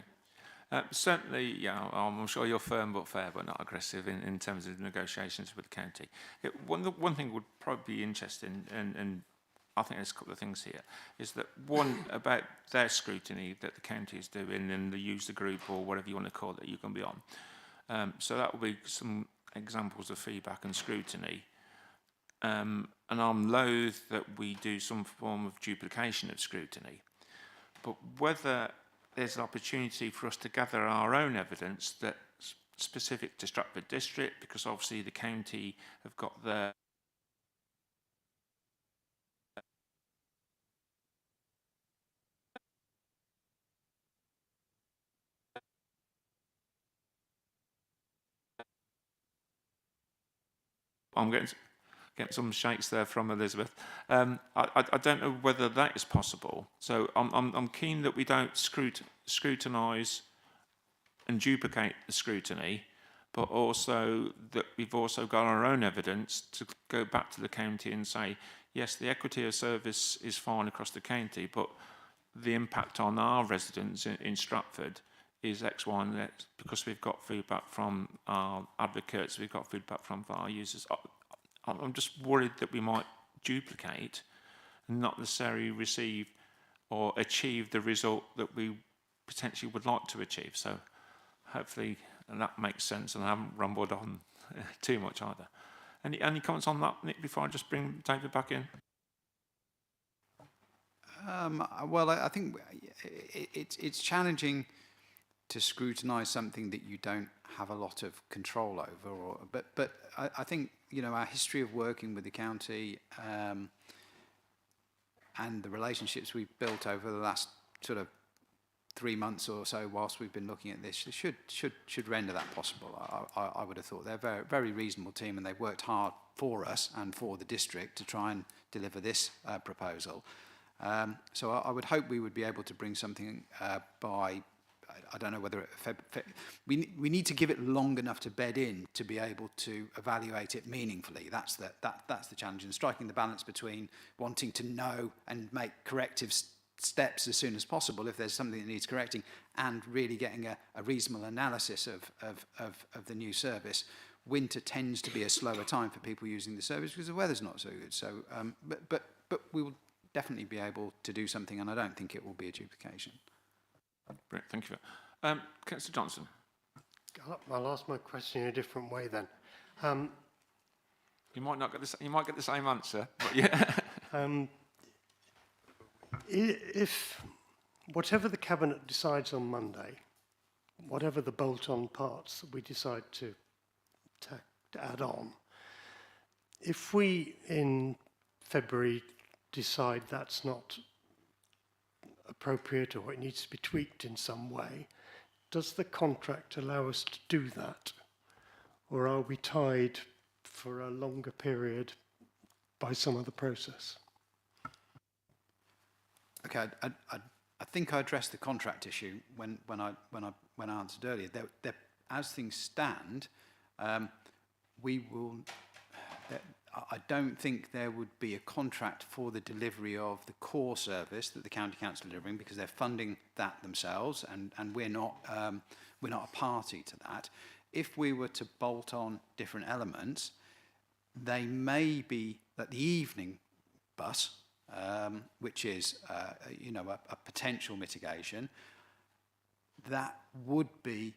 Certainly, yeah. I'm sure you're firm but fair, but not aggressive in terms of negotiations with the county. One thing would probably be interesting, and I think there's a couple of things here, is that one about their scrutiny that the county is doing and the user group or whatever you want to call it you can be on. So that will be some examples of feedback and scrutiny. And I'm loath that we do some form of duplication of scrutiny. But whether there's an opportunity for us to gather our own evidence that's specific to Stratford District, because obviously the county have got their I'm getting some shakes there from Elizabeth. I don't know whether that is possible. So I'm keen that we don't scrutinise and duplicate the scrutiny, but also that we've also got our own evidence to go back to the county and say, yes, the equity of service is fine across the county, but the impact on our residents in Stratford is X, Y, and Z, because we've got feedback from our advocates, we've got feedback from our users. I'm just worried that we might duplicate and not necessarily receive or achieve the result that we potentially would like to achieve. So hopefully that makes sense, and I haven't rumbled on too much either. Any comments on that, Nick, before I just bring David back in? Well, I think it's challenging to scrutinise something that you don't have a lot of control over. But I think our history of working with the county and the relationships we've built over the last sort of 3 months or so, whilst we've been looking at this, should render that possible. I would have thought they're a very, very reasonable team, and they've worked hard for us and for the district to try and deliver this proposal. So I would hope we would be able to bring something by. I don't know whether we need to give it long enough to bed in to be able to evaluate it meaningfully. That's the challenge, and striking the balance between wanting to know and make corrective steps as soon as possible if there's something that needs correcting, and really getting a reasonable analysis of the new service. Winter tends to be a slower time for people using the service because the weather's not so good. So, but we will definitely be able to do something, and I don't think it will be a duplication. Brilliant, thank you. Councillor Johnson. I'll ask my question in a different way then. You might not get you might get the same answer, but yeah. If whatever the Cabinet decides on Monday, whatever the bolt-on parts that we decide to add on, if we in February decide that's not appropriate or it needs to be tweaked in some way, does the contract allow us to do that? Or are we tied for a longer period by some other process? Okay, I think I addressed the contract issue when I when I answered earlier, as things stand, we will. I don't think there would be a contract for the delivery of the core service that the county council are delivering, because they're funding that themselves, and we're not a party to that. If we were to bolt on different elements, they may be that the evening bus, which is a potential mitigation, that would be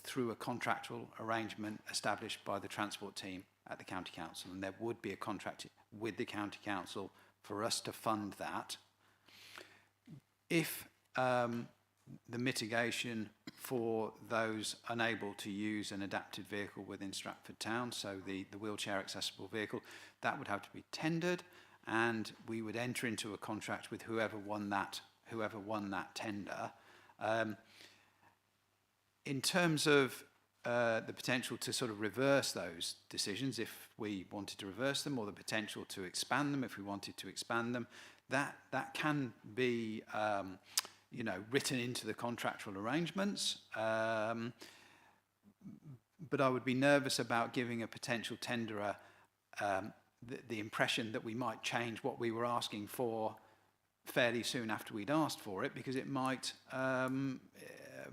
through a contractual arrangement established by the transport team at the county council, and there would be a contract with the county council for us to fund that. If the mitigation for those unable to use an adapted vehicle within Stratford town, so the wheelchair accessible vehicle, that would have to be tendered, and we would enter into a contract with whoever won that tender. In terms of the potential to sort of reverse those decisions, if we wanted to reverse them, or the potential to expand them if we wanted to expand them, that can be written into the contractual arrangements. But I would be nervous about giving a potential tenderer the impression that we might change what we were asking for fairly soon after we'd asked for it, because it might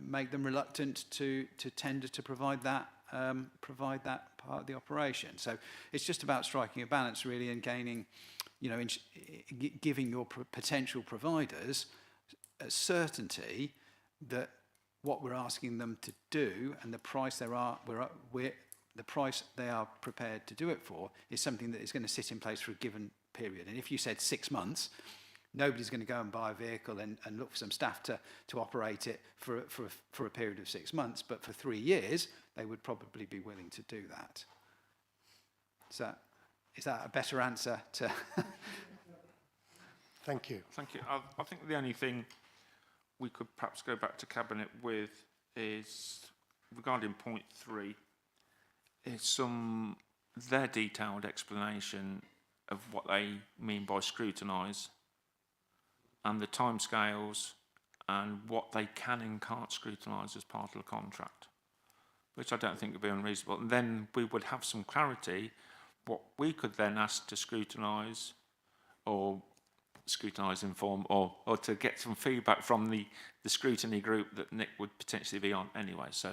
make them reluctant to tender to provide that part of the operation. So it's just about striking a balance, really, and gaining, giving your potential providers a certainty that what we're asking them to do and the price the price they are prepared to do it for is something that is going to sit in place for a given period. And if you said 6 months, nobody's going to go and buy a vehicle and look for some staff to operate it for a period of 6 months. But for 3 years, they would probably be willing to do that. So, is that a better answer to? Thank you. Thank you. I think the only thing we could perhaps go back to Cabinet with is, regarding point 3, is their detailed explanation of what they mean by scrutinise, and the timescales, and what they can and can't scrutinise as part of the contract, which I don't think would be unreasonable. And then we would have some clarity what we could then ask to scrutinise, or scrutinise in form, or to get some feedback from the scrutiny group that Nick would potentially be on anyway. So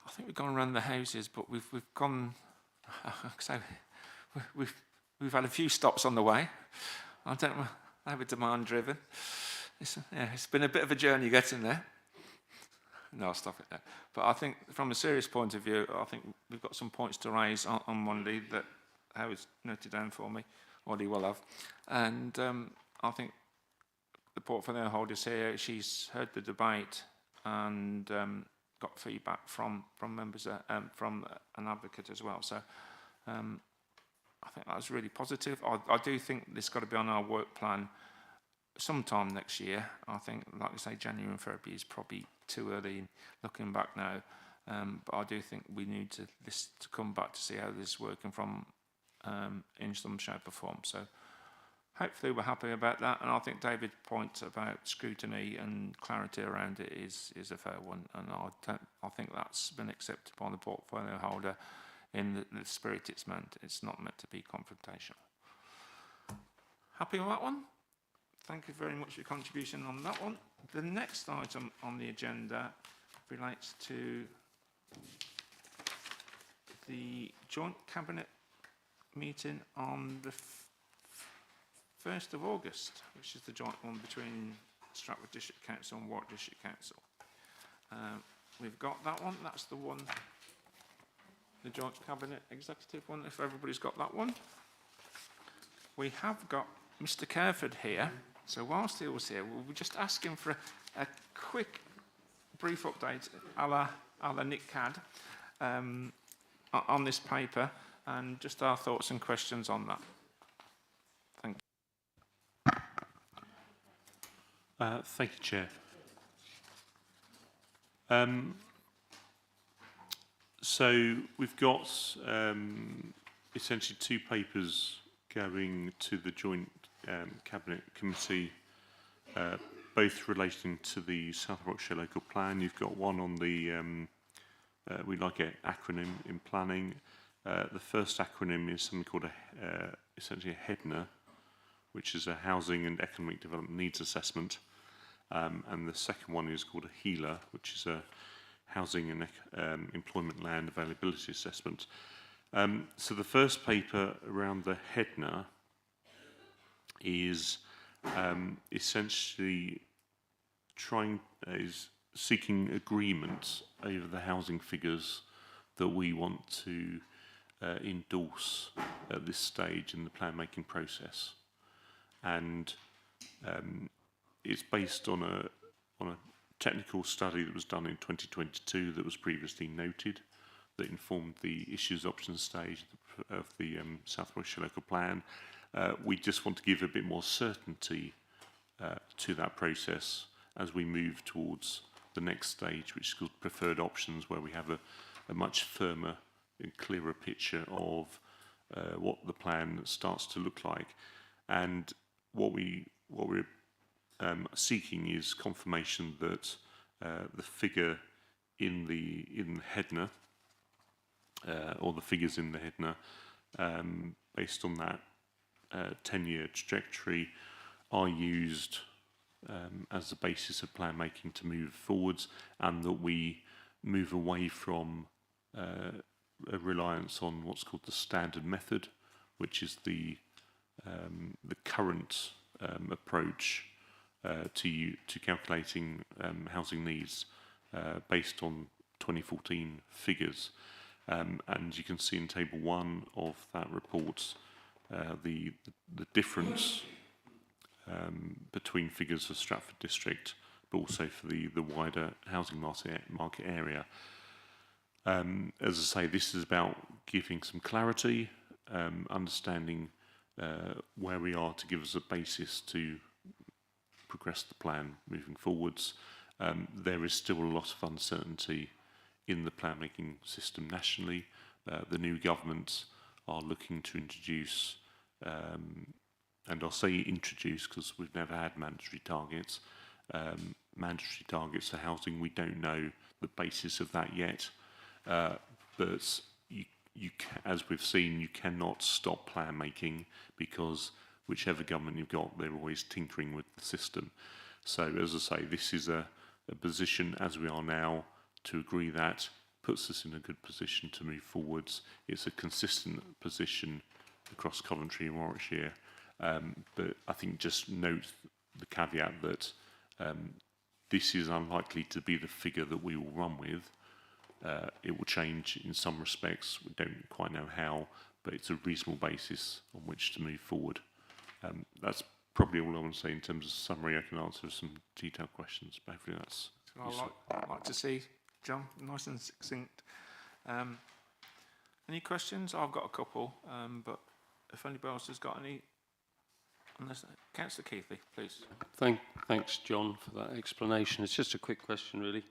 I think we've gone around the houses, but we've gone. So we've had a few stops on the way. I don't know. They were demand driven. It's been a bit of a journey getting there. No, I'll stop it there. But I think from a serious point of view, I think we've got some points to raise on Monday that Howard's noted down for me, or he will have. And I think the portfolio holder's here, she's heard the debate and got feedback from members, from an advocate as well. So I think that was really positive. I do think this got to be on our work plan sometime next year. I think, like I say, January and February is probably too early looking back now. But I do think we need this to come back to see how this is working from in some shape or form. So hopefully we're happy about that. And I think David's point about scrutiny and clarity around it is a fair one. And I think that's been accepted by the portfolio holder in the spirit it's meant. It's not meant to be confrontational. Happy with that one? Thank you very much for your contribution on that one. The next item on the agenda relates to the joint cabinet meeting on the 1st of August, which is the joint one between Stratford District Council and Warwick District Council. We've got that one. That's the one, the joint cabinet executive one, if everybody's got that one. We have got Mr. Careford here. So whilst he was here, we'll just ask him for a quick, brief update a la Nick Cadd on this paper, and just our thoughts and questions on that. Thank you. Thank you, Chair. So we've got essentially 2 papers going to the joint Cabinet Committee, both relating to the South Yorkshire local plan. You've got one on the, we like it, acronym in planning. The first acronym is something called essentially a HEDNA, which is a Housing and Economic Development Needs Assessment. And the second one is called a HELA, which is a Housing and Employment Land Availability Assessment. So the first paper around the HEDNA is essentially is seeking agreement over the housing figures that we want to endorse at this stage in the plan making process, and it's based on a technical study that was done in 2022 that was previously noted, that informed the issues options stage of the South Yorkshire local plan. We just want to give a bit more certainty to that process as we move towards the next stage, which is called preferred options, where we have a much firmer and clearer picture of what the plan starts to look like. And what we're seeking is confirmation that the figure in the HEDNA, or the figures in the HEDNA, based on that 10-year trajectory, are used as the basis of plan making to move forwards, and that we move away from a reliance on what's called the standard method, which is the current approach to calculating housing needs based on 2014 figures. And you can see in table 1 of that report the difference between figures for Stratford district, but also for the wider housing market area. As I say, this is about giving some clarity, understanding where we are to give us a basis to progress the plan moving forwards. There is still a lot of uncertainty in the plan making system nationally. The new government are looking to introduce, and I'll say introduce because we've never had mandatory targets for housing. We don't know the basis of that yet, but as we've seen, you cannot stop plan making, because whichever government you've got, they're always tinkering with the system. So as I say, this is a position as we are now to agree that puts us in a good position to move forwards. It's a consistent position across Coventry and Warwickshire, but I think just note the caveat that this is unlikely to be the figure that we will run with. It will change in some respects. We don't quite know how, but it's a reasonable basis on which to move forward. That's probably all I want to say in terms of summary. I can answer some detailed questions, but hopefully that's useful. I'd like to see, John, nice and succinct. Any questions? I've got a couple, but if anybody else has got any, unless Councillor Keithley, please. Thanks, John, for that explanation. It's just a quick question, really.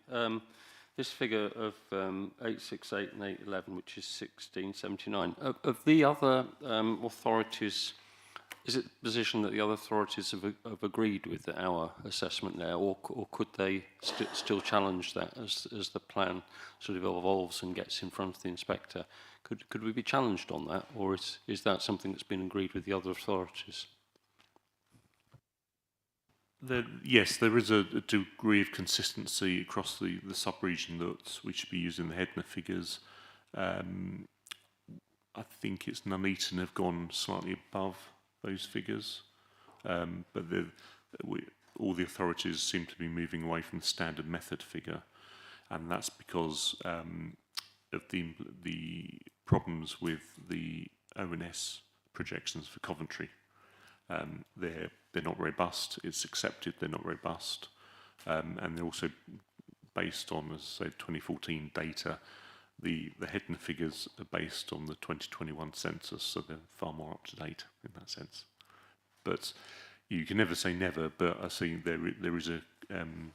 This figure of 868 and 811, which is 1679, of the other authorities, is it the position that the other authorities have agreed with our assessment there, or could they still challenge that as the plan sort of evolves and gets in front of the inspector? Could we be challenged on that, or is that something that's been agreed with the other authorities? Yes, there is a degree of consistency across the sub-region that we should be using the HEDNA figures. I think it's Nuneaton have gone slightly above those figures, but all the authorities seem to be moving away from the standard method figure, and that's because of the problems with the ONS projections for Coventry. They're not robust. It's accepted they're not robust, and they're also based on, as I said, 2014 data. The HEDNA figures are based on the 2021 census, so they're far more up to date in that sense. But you can never say never. But I see there is an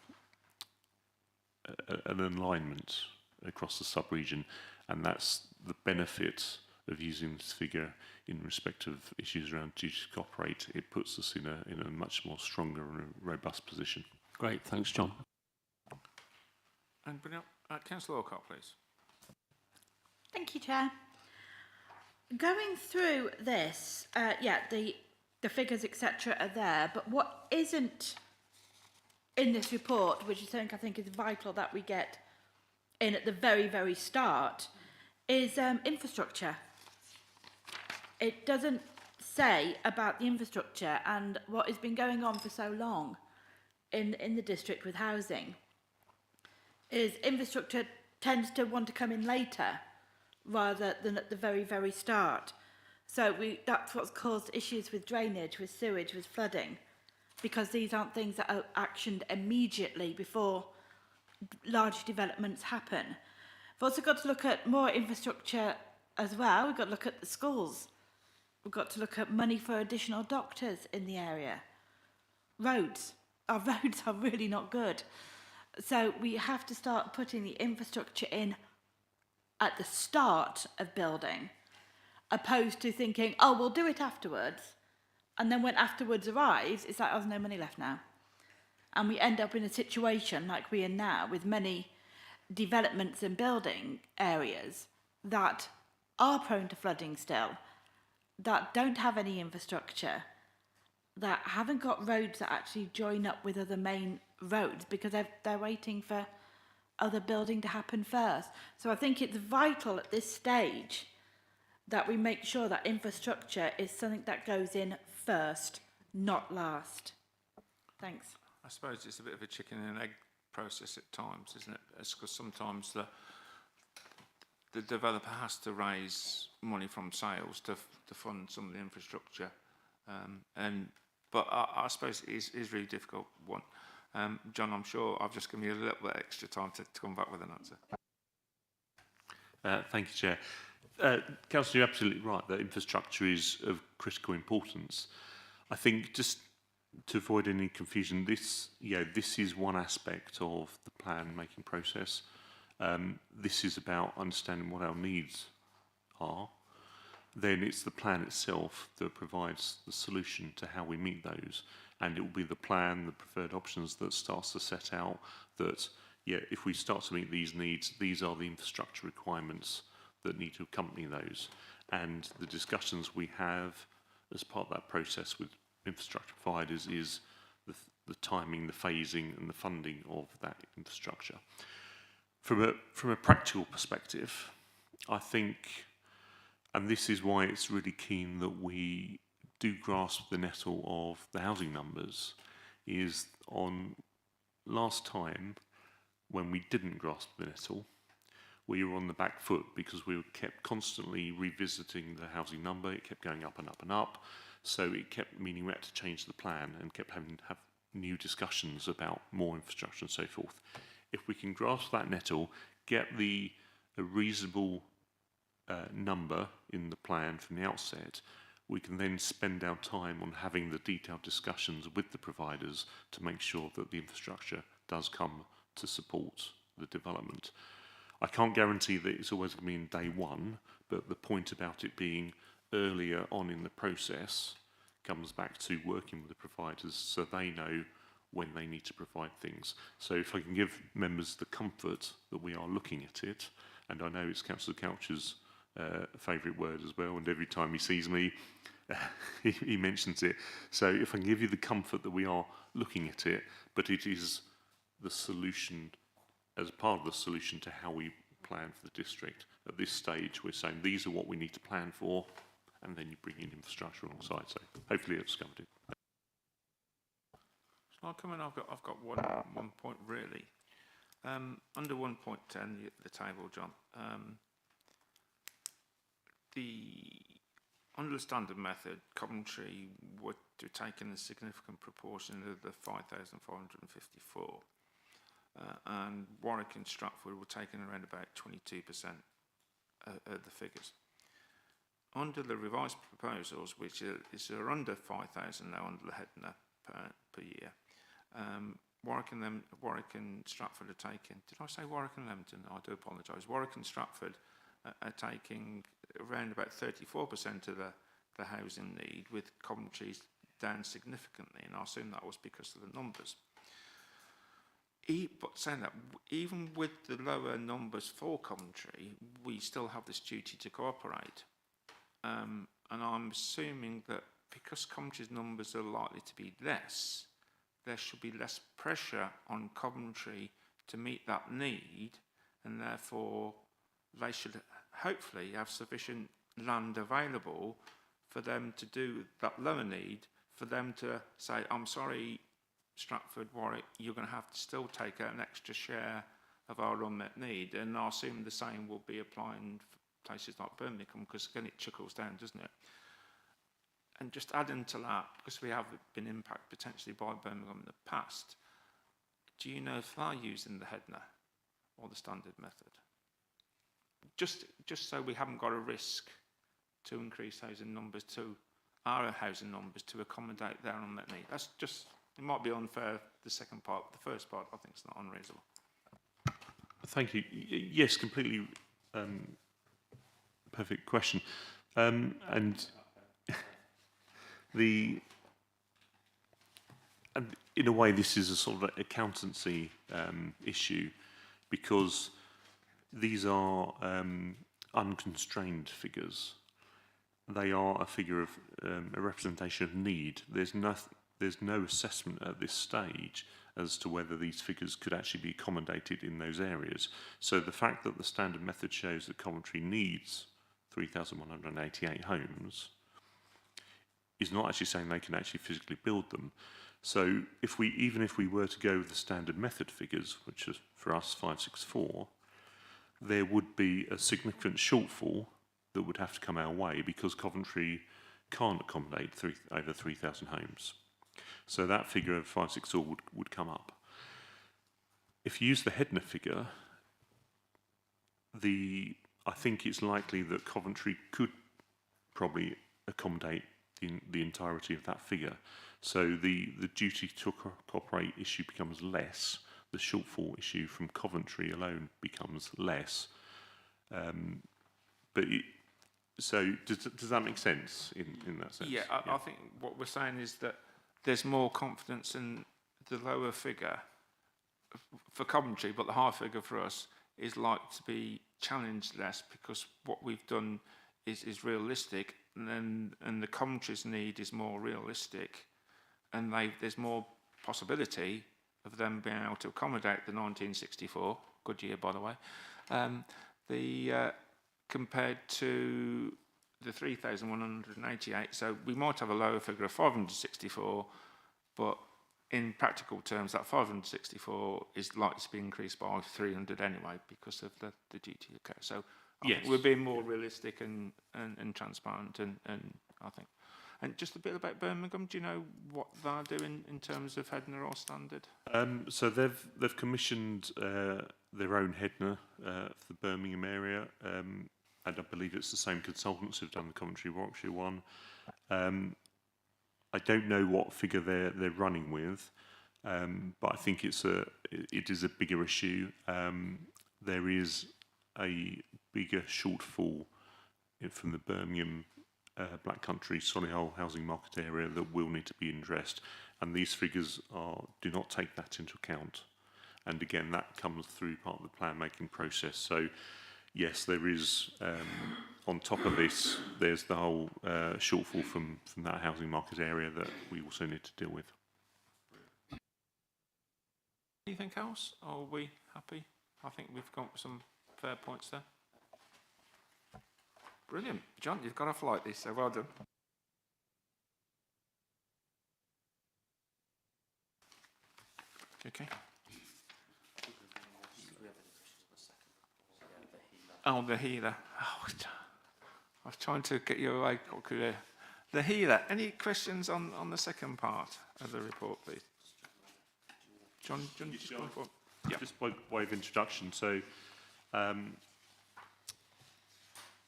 alignment across the sub-region, and that's the benefit of using this figure in respect of issues around duty to cooperate. It puts us in a much more stronger and robust position. Great, thanks, John. Anybody else? Councillor Orcott, please. Thank you, Chair. Going through this, the figures, etc., are there, but what isn't in this report, which I think is vital that we get in at the very, very start, is infrastructure. It doesn't say about the infrastructure and what has been going on for so long in the district with housing. Is infrastructure tends to want to come in later rather than at the very, very start. So that's what's caused issues with drainage, with sewage, with flooding, because these aren't things that are actioned immediately before large developments happen. We've also got to look at more infrastructure as well. We've got to look at the schools. We've got to look at money for additional doctors in the area. Roads. Our roads are really not good. So we have to start putting the infrastructure in at the start of building, opposed to thinking, oh, we'll do it afterwards. And then when afterwards arrives, it's like, oh, there's no money left now. And we end up in a situation like we're in now with many developments and building areas that are prone to flooding still, that don't have any infrastructure, that haven't got roads that actually join up with other main roads because they're waiting for other building to happen first. So I think it's vital at this stage that we make sure that infrastructure is something that goes in first, not last. Thanks. I suppose it's a bit of a chicken and egg process at times, isn't it? It's because sometimes the developer has to raise money from sales to fund some of the infrastructure, but I suppose it is really difficult one. John, I'm sure I've just given you a little bit extra time to come back with an answer. Thank you, Chair. Councillor, you're absolutely right that infrastructure is of critical importance. I think just to avoid any confusion, this is one aspect of the plan-making process. This is about understanding what our needs are. Then it's the plan itself that provides the solution to how we meet those. And it will be the plan, the preferred options that starts to set out that, if we start to meet these needs, these are the infrastructure requirements that need to accompany those. And the discussions we have as part of that process with infrastructure providers is the timing, the phasing and the funding of that infrastructure. From a practical perspective, I think, and this is why it's really keen that we do grasp the nettle of the housing numbers, is on last time when we didn't grasp the nettle, we were on the back foot because we were kept constantly revisiting the housing number. It kept going up and up and up. So it kept meaning we had to change the plan and kept having to have new discussions about more infrastructure and so forth. If we can grasp that nettle, get a reasonable number in the plan from the outset, we can then spend our time on having the detailed discussions with the providers to make sure that the infrastructure does come to support the development. I can't guarantee that it's always going to be in day one, but the point about it being earlier on in the process comes back to working with the providers so they know when they need to provide things. So if I can give members the comfort that we are looking at it, and I know it's Councillor Couch's favourite word as well, and every time he sees me, he mentions it. So if I can give you the comfort that we are looking at it, but it is the solution, as part of the solution to how we plan for the district. At this stage, we're saying these are what we need to plan for, and then you bring in infrastructure alongside. So hopefully it's covered it. Shall I come in? I've got one point really. Under 1.10, the table, John. Under the standard method, Coventry would have taken a significant proportion of the 5,454. And Warwick and Stratford were taking around about 22% of the figures. Under the revised proposals, which are under 5,000 now under the Headner per year, Warwick and Stratford are taking, did I say Warwick and Leamington? I do apologise. Warwick and Stratford are taking around about 34% of the housing need, with Coventry down significantly, and I assume that was because of the numbers. But saying that, even with the lower numbers for Coventry, we still have this duty to cooperate. And I'm assuming that because Coventry's numbers are likely to be less, there should be less pressure on Coventry to meet that need, and therefore they should hopefully have sufficient land available for them to do that lower need, for them to say, I'm sorry, Stratford, Warwick, you're going to have to still take an extra share of our unmet need. And I assume the same will be applying for places like Birmingham, because again, it trickles down, doesn't it? And just adding to that, because we have been impacted potentially by Birmingham in the past, do you know if they're using the Hedner or the standard method? Just so we haven't got a risk to increase housing numbers to our housing numbers to accommodate their unmet need. That's just, it might be unfair, the second part. The first part, I think, is not unreasonable. Thank you. Yes, completely perfect question. And in a way, this is a sort of accountancy issue, because these are unconstrained figures. They are a figure of a representation of need. There's no assessment at this stage as to whether these figures could actually be accommodated in those areas. So the fact that the standard method shows that Coventry needs 3,188 homes is not actually saying they can actually physically build them. So even if we were to go with the standard method figures, which is for us 564, there would be a significant shortfall that would have to come our way, because Coventry can't accommodate over 3,000 homes. So that figure of 564 would come up. If you use the Hedner figure, I think it's likely that Coventry could probably accommodate the entirety of that figure. So the duty to cooperate issue becomes less. The shortfall issue from Coventry alone becomes less. So does that make sense in that sense? Yeah, I think what we're saying is that there's more confidence in the lower figure for Coventry, but the higher figure for us is like to be challenged less, because what we've done is realistic, and the Coventry's need is more realistic, and there's more possibility of them being able to accommodate the 1964, good year by the way, compared to the 3,188. So we might have a lower figure of 564, but in practical terms, that 564 is likely to be increased by 300 anyway because of the duty of care. So I think we're being more realistic and transparent, and I think. And just a bit about Birmingham, do you know what they're doing in terms of Hedner or standard? So they've commissioned their own Hedner for the Birmingham area, and I believe it's the same consultants who've done the Coventry-Warwickshire one. I don't know what figure they're running with, but I think it is a bigger issue. There is a bigger shortfall from the Birmingham Black Country Solihull housing market area that will need to be addressed, and these figures do not take that into account. And again, that comes through part of the plan making process. So yes, there is, on top of this, there's the whole shortfall from that housing market area that we also need to deal with. Anything else? Or are we happy? I think we've got some fair points there. Brilliant. John, you've got off like this, so well done. Okay. Oh, the healer. Oh, I was trying to get you away quickly. The healer. Any questions on the second part of the report, please? John, just go for it. Yeah. Just by way of introduction, so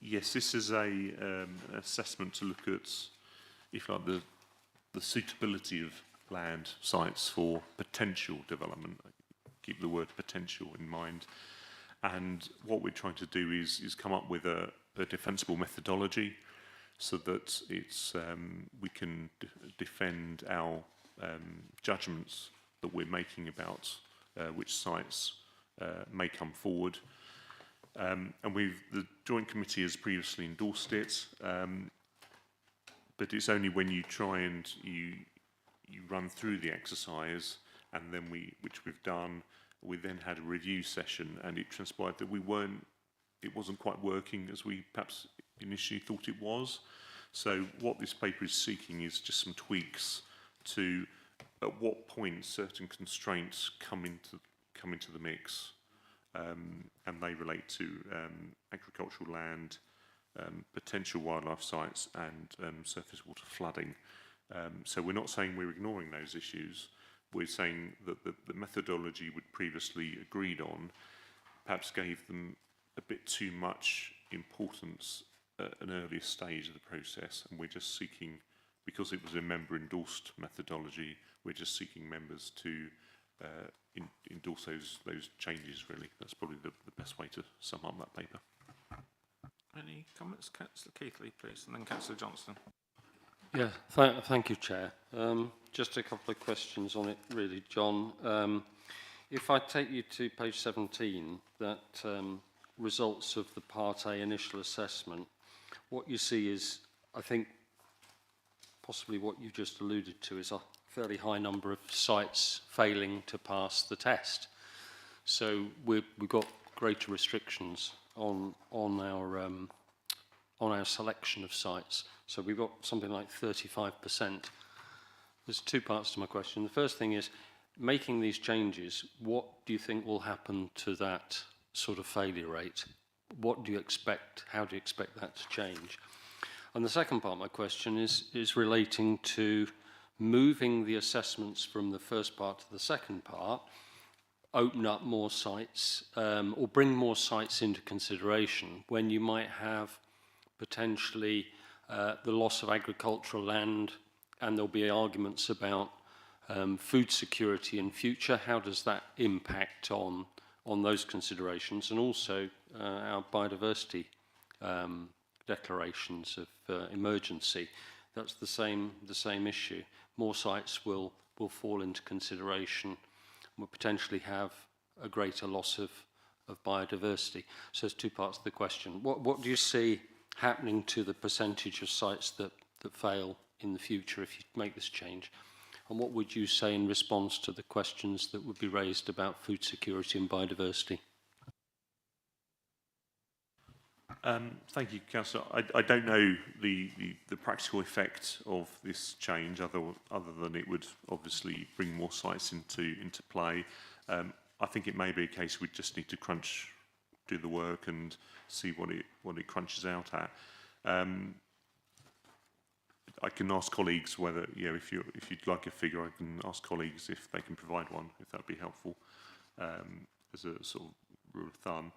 yes, this is an assessment to look at, if you like, the suitability of land sites for potential development. Keep the word potential in mind. And what we're trying to do is come up with a defensible methodology so that we can defend our judgments that we're making about which sites may come forward. And the Joint Committee has previously endorsed it, but it's only when you try and you run through the exercise, and then which we've done, we then had a review session, and it transpired that it wasn't quite working as we perhaps initially thought it was. So what this paper is seeking is just some tweaks to at what point certain constraints come into the mix, and they relate to agricultural land, potential wildlife sites, and surface water flooding. So we're not saying we're ignoring those issues. We're saying that the methodology we'd previously agreed on perhaps gave them a bit too much importance at an earlier stage of the process, and we're just seeking, because it was a member-endorsed methodology, we're just seeking members to endorse those changes, really. That's probably the best way to sum up that paper. Any comments? Councillor Keithley, please, and then Councillor Johnston. Yeah, thank you, Chair. Just a couple of questions on it, really, John. If I take you to page 17, that results of the Part A initial assessment, what you see is, I think, possibly what you just alluded to, is a fairly high number of sites failing to pass the test. So we've got greater restrictions on our selection of sites. So we've got something like 35%. There's two parts to my question. The first thing is, making these changes, what do you think will happen to that sort of failure rate? What do you expect? How do you expect that to change? And the second part of my question is relating to moving the assessments from the first part to the second part, open up more sites, or bring more sites into consideration when you might have potentially the loss of agricultural land, and there'll be arguments about food security in future. How does that impact on those considerations, and also our biodiversity declarations of emergency? That's the same issue. More sites will fall into consideration. We'll potentially have a greater loss of biodiversity. So there's two parts to the question. What do you see happening to the percentage of sites that fail in the future if you make this change? And what would you say in response to the questions that would be raised about food security and biodiversity? Thank you, Councillor. I don't know the practical effect of this change, other than it would obviously bring more sites into play. I think it may be a case we just need to do the work and see what it crunches out at. I can ask colleagues whether, if you'd like a figure, I can ask colleagues if they can provide one, if that'd be helpful, as a sort of rule of thumb.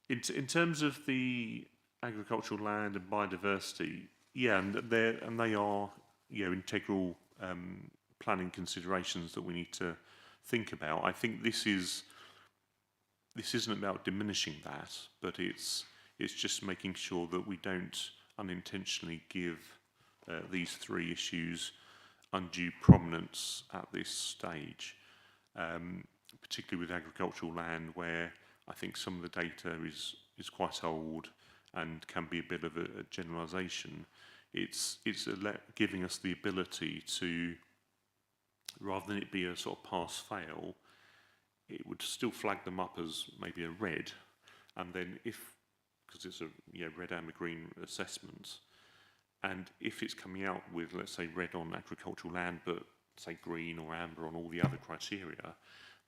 In terms of the agricultural land and biodiversity, and they are integral planning considerations that we need to think about. I think this isn't about diminishing that, but it's just making sure that we don't unintentionally give these three issues undue prominence at this stage, particularly with agricultural land, where I think some of the data is quite old and can be a bit of a generalisation. It's giving us the ability to, rather than it be a sort of pass-fail, it would still flag them up as maybe a red, and then because it's a red, amber, green assessment, and if it's coming out with, let's say, red on agricultural land, but say green or amber on all the other criteria,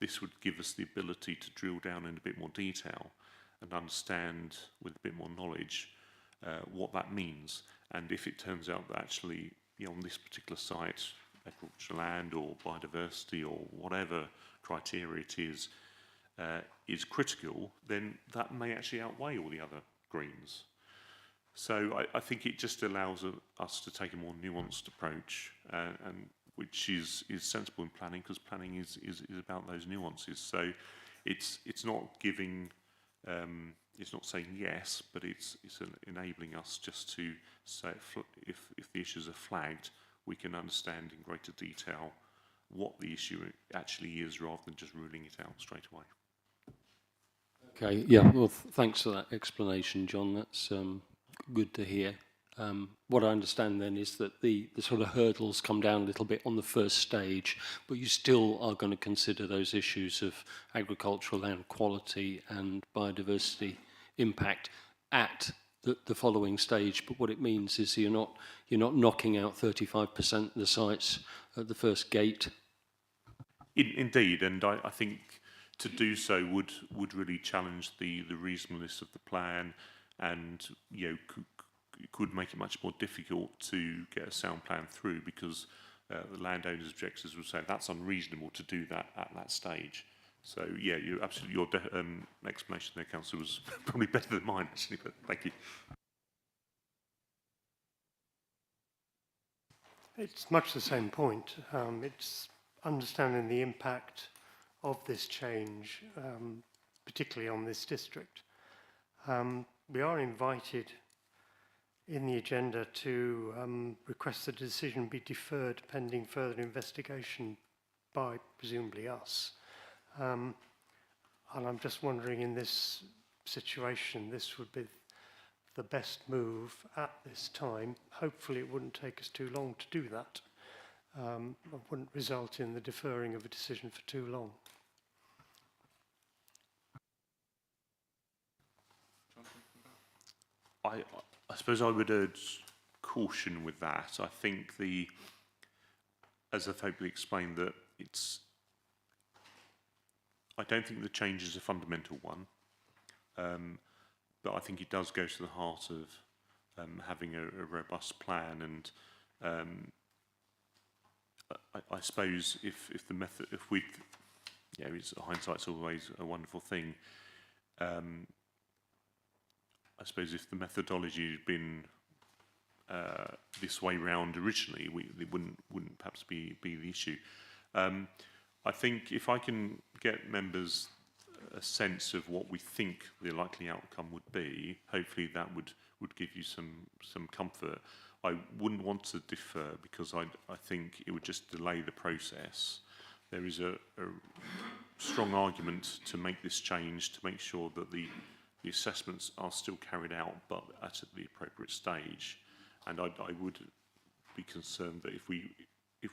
this would give us the ability to drill down in a bit more detail and understand with a bit more knowledge what that means. And if it turns out that actually, on this particular site, agricultural land or biodiversity or whatever criteria it is critical, then that may actually outweigh all the other greens. So I think it just allows us to take a more nuanced approach, and which is sensible in planning, because planning is about those nuances. So it's not giving, it's not saying yes, but it's enabling us just to say if the issues are flagged, we can understand in greater detail what the issue actually is rather than just ruling it out straight away. Okay, yeah, well, thanks for that explanation, John. That's good to hear. What I understand then is that the sort of hurdles come down a little bit on the first stage, but you still are going to consider those issues of agricultural land quality and biodiversity impact at the following stage. But what it means is you're not knocking out 35% of the sites at the first gate. Indeed, and I think to do so would really challenge the reasonableness of the plan, and could make it much more difficult to get a sound plan through, because the landowners' objectors will say that's unreasonable to do that at that stage. So yeah, you're absolutely, your explanation there, Councillor, was probably better than mine actually, but thank you. It's much the same point. It's understanding the impact of this change, particularly on this district. We are invited in the agenda to request the decision be deferred pending further investigation by presumably us. And I'm just wondering, in this situation, this would be the best move at this time. Hopefully it wouldn't take us too long to do that. It wouldn't result in the deferring of a decision for too long. I suppose I would urge caution with that. I think as I've hopefully explained, that I don't think the change is a fundamental one, but I think it does go to the heart of having a robust plan. And I suppose if the method, hindsight's always a wonderful thing. I suppose if the methodology had been this way round originally, it wouldn't perhaps be the issue. I think if I can get members a sense of what we think the likely outcome would be, hopefully that would give you some comfort. I wouldn't want to defer, because I think it would just delay the process. There is a strong argument to make this change, to make sure that the assessments are still carried out, but at the appropriate stage. And I would be concerned that if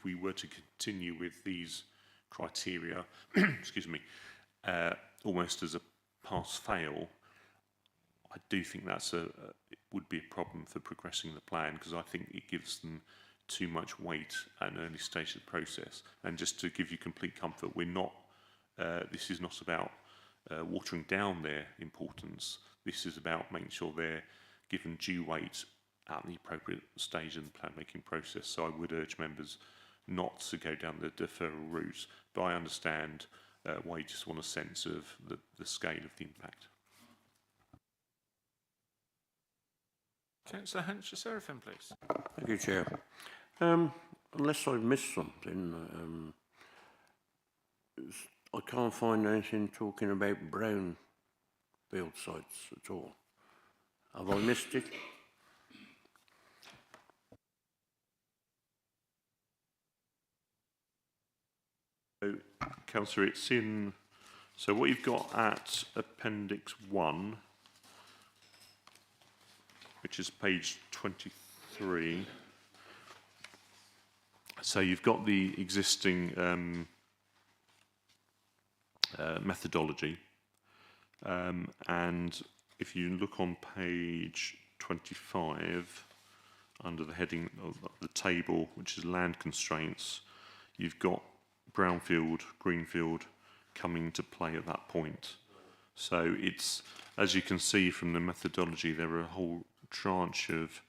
we were to continue with these criteria, excuse me, almost as a pass-fail, I do think it would be a problem for progressing the plan, because I think it gives them too much weight at an early stage of the process. And just to give you complete comfort, this is not about watering down their importance. This is about making sure they're given due weight at the appropriate stage in the plan-making process. So I would urge members not to go down the deferral route, but I understand why you just want a sense of the scale of the impact. Councillor Hench-Seraphim, please. Thank you, Chair. Unless I've missed something, I can't find anything talking about brown field sites at all. Have I missed it? So, Councillor, it's in. So what you've got at Appendix 1, which is page 23. So you've got the existing methodology, and if you look on page 25, under the heading of the table, which is land constraints, you've got brownfield, greenfield coming into play at that point. So it's, as you can see from the methodology, there are a whole tranche of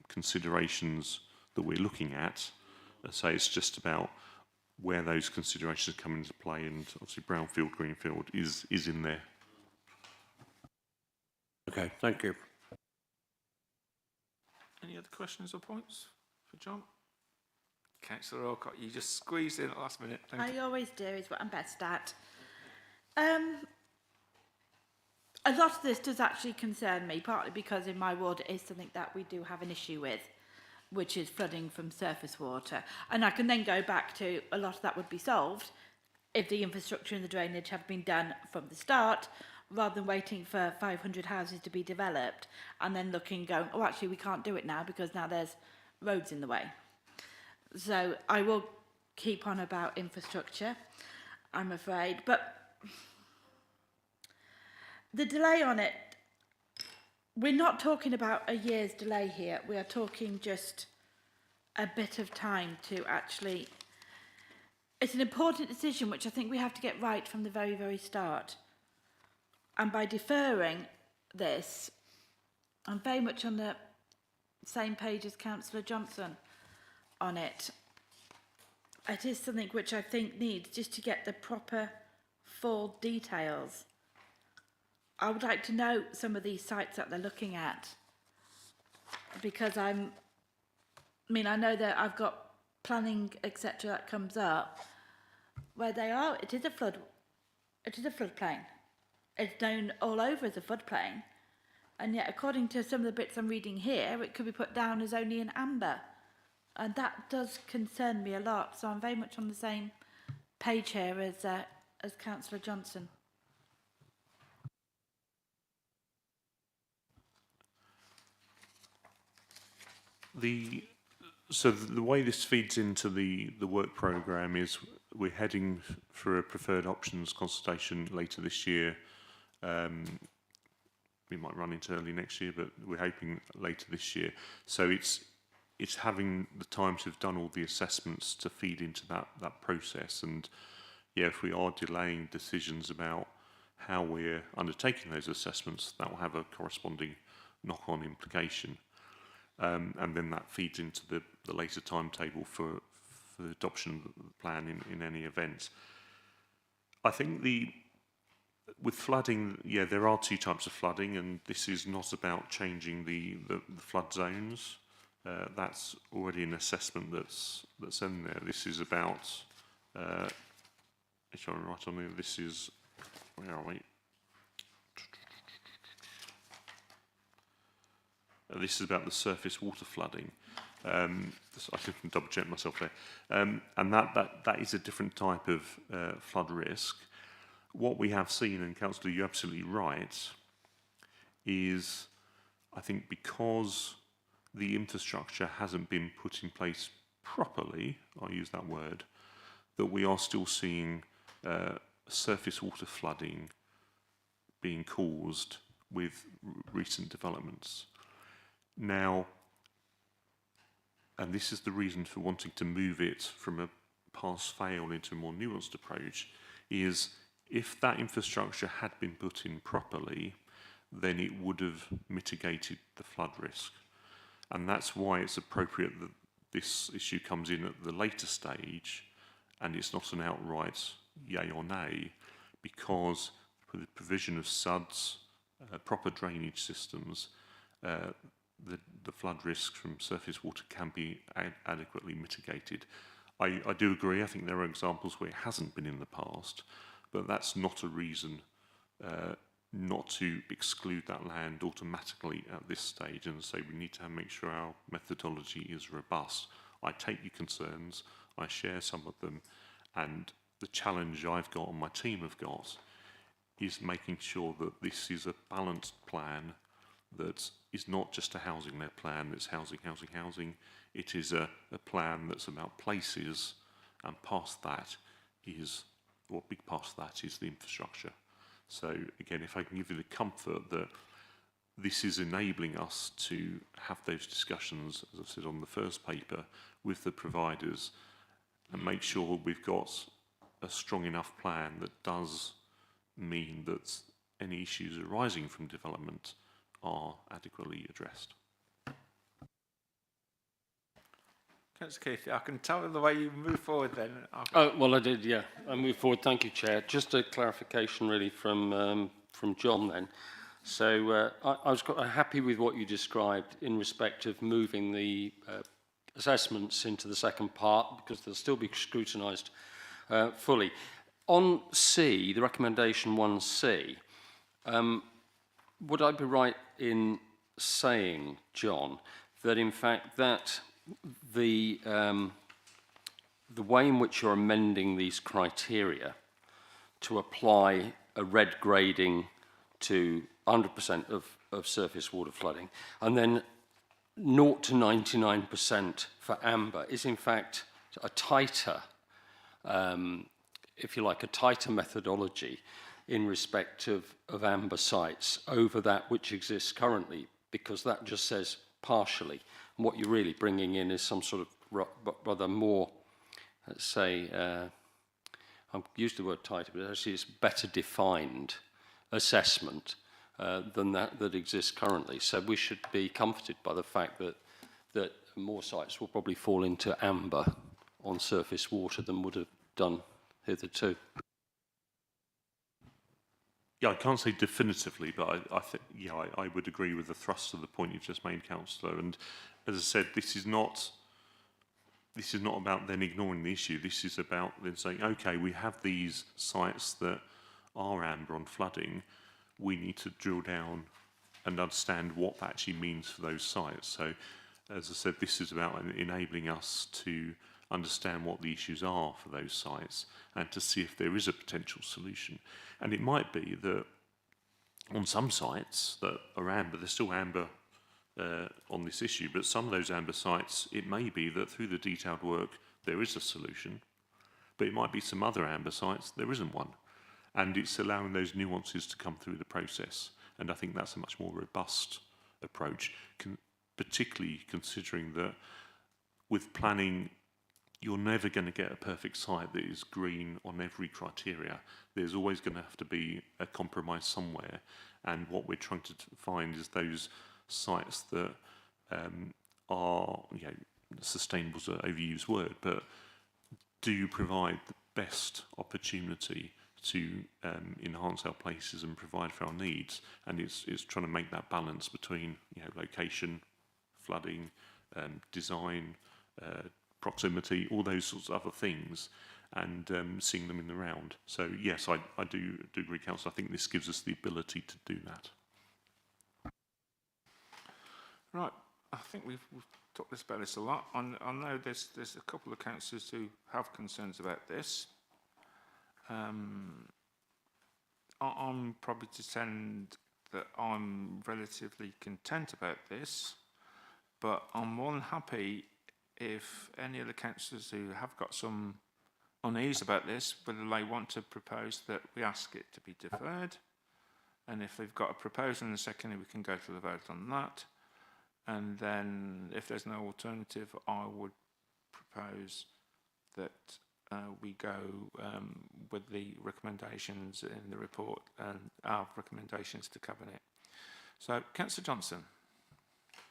considerations that we're looking at. So it's just about where those considerations come into play, and obviously brownfield, greenfield is in there. Okay, thank you. Any other questions or points for John? Councillor Alcott, you just squeezed in at the last minute. Thank you. I always do, is what I'm best at. A lot of this does actually concern me, partly because in my ward it is something that we do have an issue with. which is flooding from surface water. And I can then go back to a lot of that would be solved if the infrastructure and the drainage have been done from the start, rather than waiting for 500 houses to be developed and then looking, going, oh, actually, we can't do it now because now there's roads in the way. So I will keep on about infrastructure, I'm afraid. But the delay on it, we're not talking about a year's delay here. We are talking just a bit of time to actually... It's an important decision which I think we have to get right from the very, very start. And by deferring this, I'm very much on the same page as Councillor Johnson on it. It is something which I think needs just to get the proper full details. I would like to know some of these sites that they're looking at, because I know that I've got planning, etc., that comes up where they are. It is a floodplain. It's known all over as a floodplain, and yet according to some of the bits I'm reading here, it could be put down as only an amber, and that does concern me a lot. So I'm very much on the same page here as Councillor Johnson. So the way this feeds into the work programme is we're heading for a preferred options consultation later this year. We might run into early next year, but we're hoping later this year. So it's having the time to have done all the assessments to feed into that process. And yeah, if we are delaying decisions about how we're undertaking those assessments, that will have a corresponding knock-on implication. And then that feeds into the later timetable for the adoption of the plan in any event. I think with flooding, yeah, there are two types of flooding, and this is not about changing the flood zones. That's already an assessment that's in there. This is about, if I'm right on there, this is, where are we? This is about the surface water flooding. So I can double check myself there. And that is a different type of flood risk. What we have seen, and Councillor, you're absolutely right, is I think because the infrastructure hasn't been put in place properly, I'll use that word, that we are still seeing surface water flooding being caused with recent developments. Now, and this is the reason for wanting to move it from a pass-fail into a more nuanced approach, is if that infrastructure had been put in properly, then it would have mitigated the flood risk. And that's why it's appropriate that this issue comes in at the later stage, and it's not an outright yay or nay, because with the provision of SUDs, proper drainage systems, the flood risk from surface water can be adequately mitigated. I do agree, I think there are examples where it hasn't been in the past, but that's not a reason not to exclude that land automatically at this stage and say we need to make sure our methodology is robust. I take your concerns, I share some of them, and the challenge I've got and my team have got is making sure that this is a balanced plan that is not just a housing-led plan that's housing. It is a plan that's about places, and past that is, or a big part of that is the infrastructure. So again, if I can give you the comfort that this is enabling us to have those discussions, as I've said on the first paper, with the providers, and make sure we've got a strong enough plan that does mean that any issues arising from development are adequately addressed. Councillor Keith, I can tell the way you move forward then. Oh, well, I did, yeah. I moved forward. Thank you, Chair. Just a clarification, really, from John then. So I was quite happy with what you described in respect of moving the assessments into the second part, because they'll still be scrutinised fully. On C, the recommendation 1C, would I be right in saying, John, that in fact that the way in which you're amending these criteria to apply a red grading to 100% of surface water flooding, and then 0 to 99% for amber is in fact a tighter, if you like, a tighter methodology in respect of amber sites over that which exists currently, because that just says partially. And what you're really bringing in is some sort of rather more, let's say, I'm used the word tighter, but actually it's better defined assessment than that exists currently. So we should be comforted by the fact that more sites will probably fall into amber on surface water than would have done hitherto. Yeah, I can't say definitively, but I think, yeah, I would agree with the thrust of the point you've just made, Councillor. And as I said, this is not about then ignoring the issue. This is about then saying, okay, we have these sites that are amber on flooding. We need to drill down and understand what that actually means for those sites. So, as I said, this is about enabling us to understand what the issues are for those sites and to see if there is a potential solution. And it might be that on some sites that are amber, they're still amber on this issue, but some of those amber sites, it may be that through the detailed work there is a solution, but it might be some other amber sites there isn't one. And it's allowing those nuances to come through the process. And I think that's a much more robust approach, particularly considering that with planning, you're never going to get a perfect site that is green on every criteria. There's always going to have to be a compromise somewhere. And what we're trying to find is those sites that are, you know, sustainable is an overused word, but do provide the best opportunity to enhance our places and provide for our needs. And it's trying to make that balance between, you know, location, flooding, design, proximity, all those sorts of other things, and seeing them in the round. So yes, I do agree, Councillor. I think this gives us the ability to do that. Right, I think we've talked about this a lot. I know there's a couple of councillors who have concerns about this. I'm probably to tend that I'm relatively content about this, but I'm more than happy if any of the councillors who have got some unease about this, whether they want to propose that we ask it to be deferred, and if they've got a proposal in a second, we can go to the vote on that. And then if there's no alternative, I would propose that we go with the recommendations in the report and our recommendations to Cabinet. So, Councillor Johnson.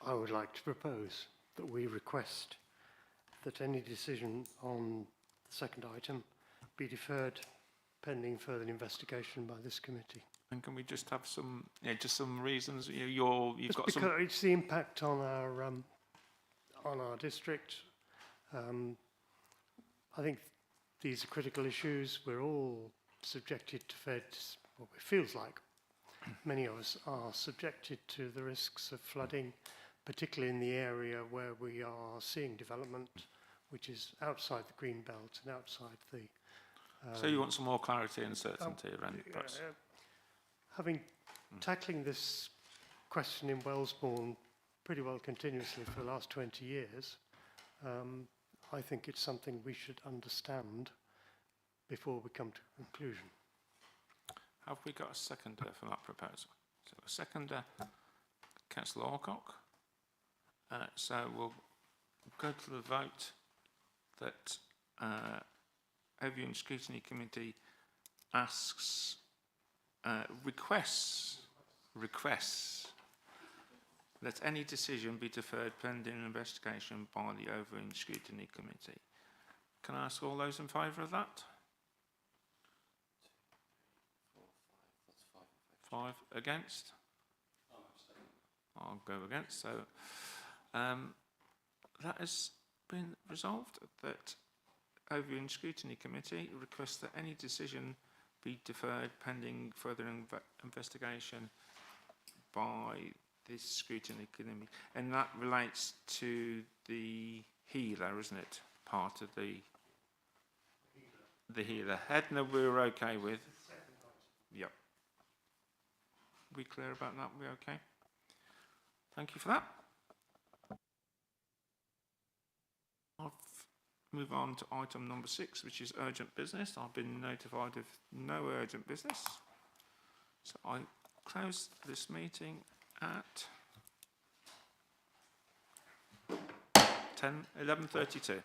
I would like to propose that we request that any decision on the second item be deferred pending further investigation by this committee. And can we just have some, just some reasons? You've got some. It's the impact on our district. I think these are critical issues. We're all subjected to what it feels like. Many of us are subjected to the risks of flooding, particularly in the area where we are seeing development, which is outside the green belt and outside the. So you want some more clarity and certainty around it, perhaps? Tackling this question in Wellesbourne pretty well continuously for the last 20 years, I think it's something we should understand before we come to a conclusion. Have we got a seconder for that proposal? So a seconder, Councillor Alcock. So we'll go to the vote that Overview and Scrutiny Committee asks, requests that any decision be deferred pending investigation by the Overview and Scrutiny Committee. Can I ask all those in favour of that? 5 against? I'll go against. So that has been resolved, that Overview and Scrutiny Committee requests that any decision be deferred pending further investigation by this scrutiny committee, and that relates to the healer, isn't it? Part of the healer. Edna, we're okay with. Yep. We clear about that? We okay? Thank you for that. I'll move on to item number 6, which is urgent business. I've been notified of no urgent business. So I close this meeting at 11:32.